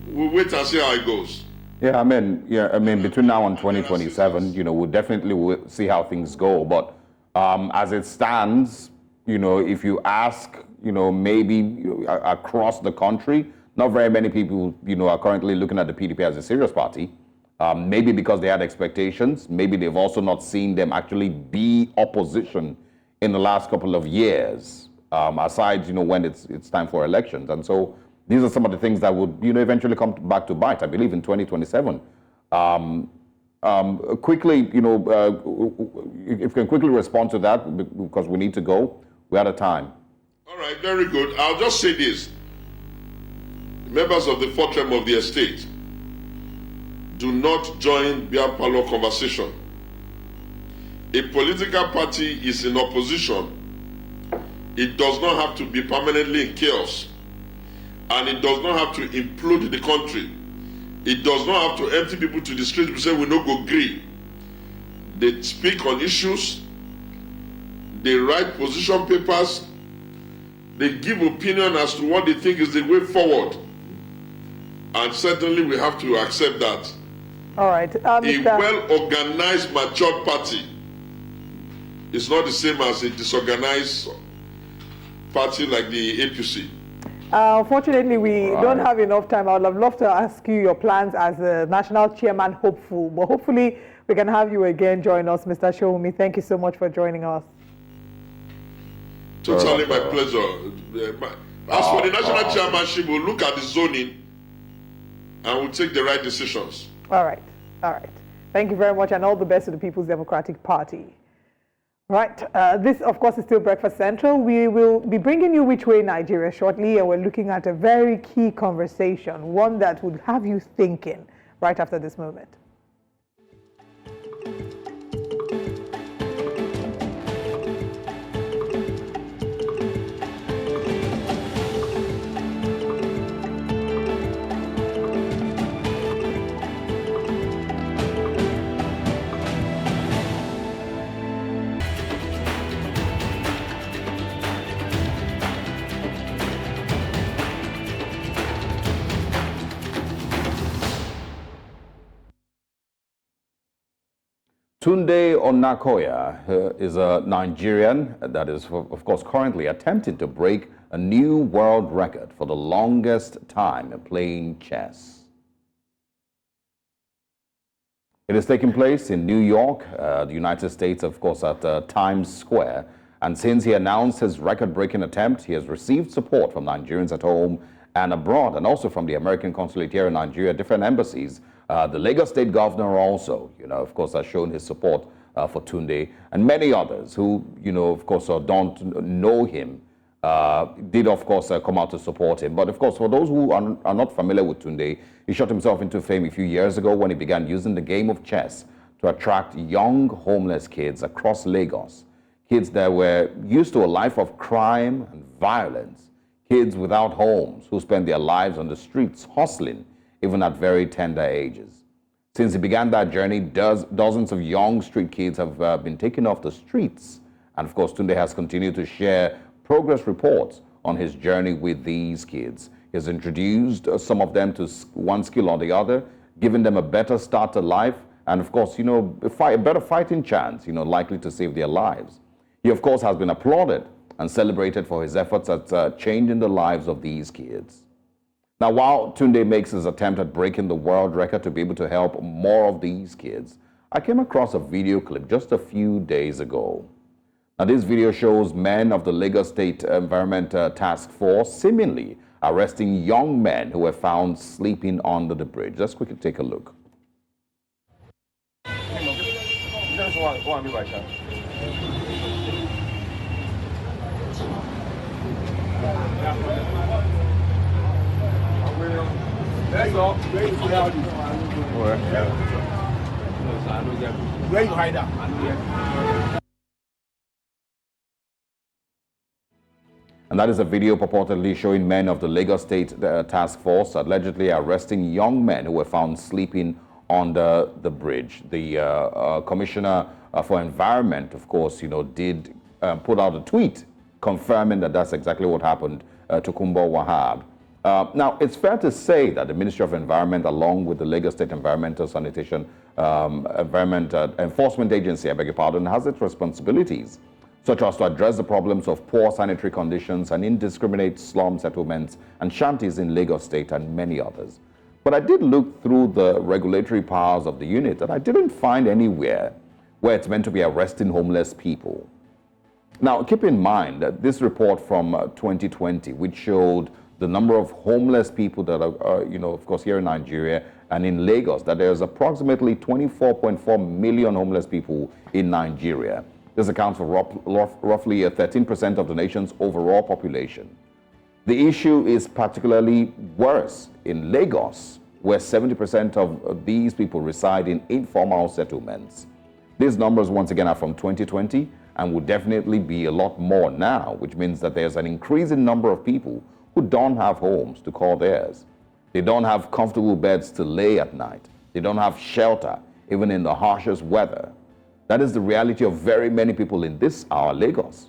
We'll wait and see how it goes. Yeah, I mean, between now and 2027, we'll definitely see how things go. But as it stands, if you ask, maybe across the country, not very many people, are currently looking at the PDP as a serious party. Maybe because they had expectations. Maybe they've also not seen them actually be opposition in the last couple of years, aside, when it's time for elections. And so these are some of the things that would, eventually come back to bite, I believe, in 2027. Quickly, if you can quickly respond to that, because we need to go. We're out of time. All right, very good. I'll just say this. Members of the fourth realm of the estate, do not join beer parlor conversation. A political party is in opposition. It does not have to be permanently in chaos. And it does not have to implode the country. It does not have to empty people to the street to say we no go agree. They speak on issues. They write position papers. They give opinion as to what they think is the way forward. And certainly we have to accept that. All right. A well-organized, matured party is not the same as a disorganized party like the APC. Unfortunately, we don't have enough time. I would have loved to ask you your plans as a national chairman hopeful, but hopefully we can have you again join us, Mr. Showunmi. Thank you so much for joining us. Totally my pleasure. As for the national chairmanship, we'll look at the zoning and we'll take the right decisions. All right. All right. Thank you very much, and all the best to the People's Democratic Party. Right. This, of course, is still Breakfast Central. We will be bringing you Which Way Nigeria shortly, and we're looking at a very key conversation, one that would have you thinking right after this moment. Tunde Onakoya is a Nigerian that is, of course, currently attempting to break a new world record for the longest time playing chess. It is taking place in New York, the United States, of course, at Times Square. And since he announced his record-breaking attempt, he has received support from Nigerians at home and abroad, and also from the American consulate here in Nigeria, different embassies. The Lagos State governor also, of course, has shown his support for Tunde, and many others who, of course, don't know him, did, of course, come out to support him. But, of course, for those who are not familiar with Tunde, he shot himself into fame a few years ago when he began using the game of chess to attract young homeless kids across Lagos, kids that were used to a life of crime and violence, kids without homes who spend their lives on the streets hustling, even at very tender ages. Since he began that journey, dozens of young street kids have been taken off the streets. And of course, Tunde has continued to share progress reports on his journey with these kids. He has introduced some of them to one skill or the other, giving them a better start to life, and of course, a better fighting chance, likely to save their lives. He, of course, has been applauded and celebrated for his efforts at changing the lives of these kids. Now, while Tunde makes his attempt at breaking the world record to be able to help more of these kids, I came across a video clip just a few days ago. Now, this video shows men of the Lagos State Environment Task Force seemingly arresting young men who were found sleeping under the bridge. Let's quickly take a look. Where you hide that? And that is a video purportedly showing men of the Lagos State Task Force allegedly arresting young men who were found sleeping under the bridge. The Commissioner for Environment, of course, did put out a tweet confirming that that's exactly what happened to Kumbo Wahab. Now, it's fair to say that the Ministry of Environment, along with the Lagos State Environmental Sanitation Environment Enforcement Agency, I beg your pardon, has its responsibilities, such as to address the problems of poor sanitary conditions and indiscriminate slum settlements and shanties in Lagos State and many others. But I did look through the regulatory powers of the unit and I didn't find anywhere where it's meant to be arresting homeless people. Now, keep in mind that this report from 2020, which showed the number of homeless people that are, of course, here in Nigeria and in Lagos, that there's approximately 24.4 million homeless people in Nigeria. This accounts for roughly 13% of the nation's overall population. The issue is particularly worse in Lagos, where 70% of these people reside in informal settlements. These numbers, once again, are from 2020 and would definitely be a lot more now, which means that there's an increasing number of people who don't have homes to call theirs. They don't have comfortable beds to lay at night. They don't have shelter, even in the harshest weather. That is the reality of very many people in our Lagos.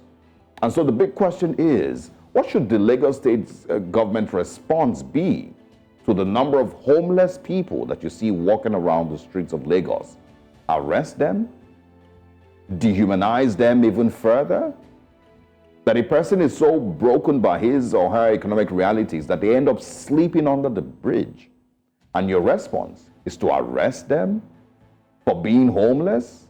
And so the big question is, what should the Lagos State government response be to the number of homeless people that you see walking around the streets of Lagos? Arrest them? Dehumanize them even further? That a person is so broken by his or her economic realities that they end up sleeping under the bridge. And your response is to arrest them for being homeless?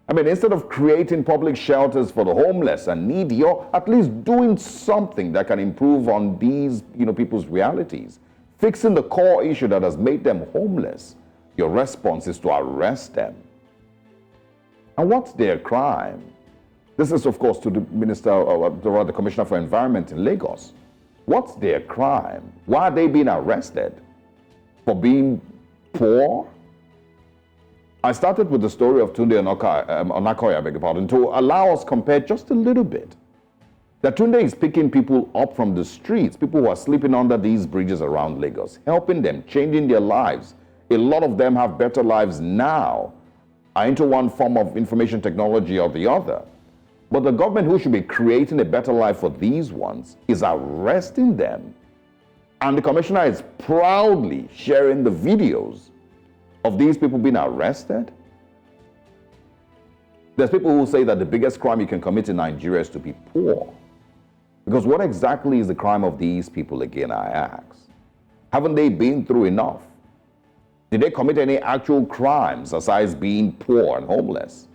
I mean, instead of creating public shelters for the homeless and needy, you're at least doing something that can improve on these, people's realities. Fixing the core issue that has made them homeless. Your response is to arrest them. And what's their crime? This is, of course, to the the Commissioner for Environment in Lagos. What's their crime? Why are they being arrested? For being poor? I started with the story of Tunde Onakoya, I beg your pardon, to allow us compare just a little bit. That Tunde is picking people up from the streets, people who are sleeping under these bridges around Lagos, helping them, changing their lives. A lot of them have better lives now, are into one form of information technology or the other. But the government, who should be creating a better life for these ones, is arresting them. And the commissioner is proudly sharing the videos of these people being arrested. There's people who say that the biggest crime you can commit in Nigeria is to be poor. Because what exactly is the crime of these people again, I ask? Haven't they been through enough? Did they commit any actual crimes aside being poor and homeless?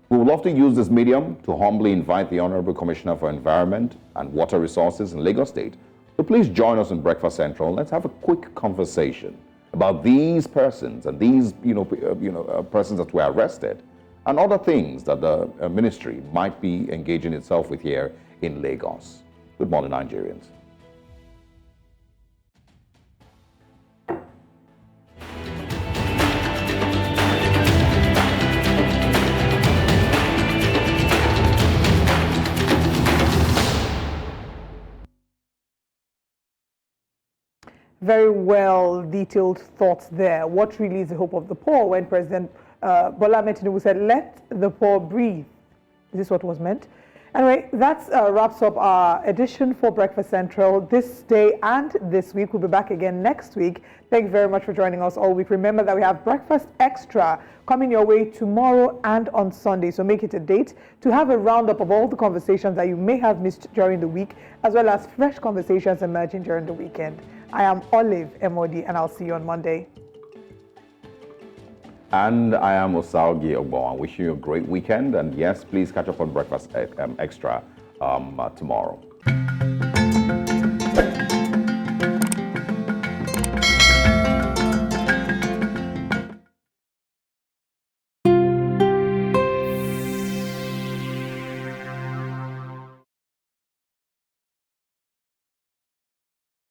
We would love to use this medium to humbly invite the Honorable Commissioner for Environment and Water Resources in Lagos State to please join us in Breakfast Central. Let's have a quick conversation about these persons and these persons that were arrested and other things that the ministry might be engaging itself with here in Lagos. Good morning, Nigerians. Very well detailed thoughts there. What really is the hope of the poor when President Bola Ahmed Tinubu said, let the poor breathe? Is this what was meant? Anyway, that wraps up our edition for Breakfast Central this day and this week. We'll be back again next week. Thank you very much for joining us all week. Remember that we have Breakfast Extra coming your way tomorrow and on Sunday. So make it a date to have a roundup of all the conversations that you may have missed during the week, as well as fresh conversations emerging during the weekend. I am Olive Emodi, and I'll see you on Monday. And I am Osarogie Ogbonmwan. Wishing you a great weekend. And yes, please catch up on Breakfast Extra tomorrow.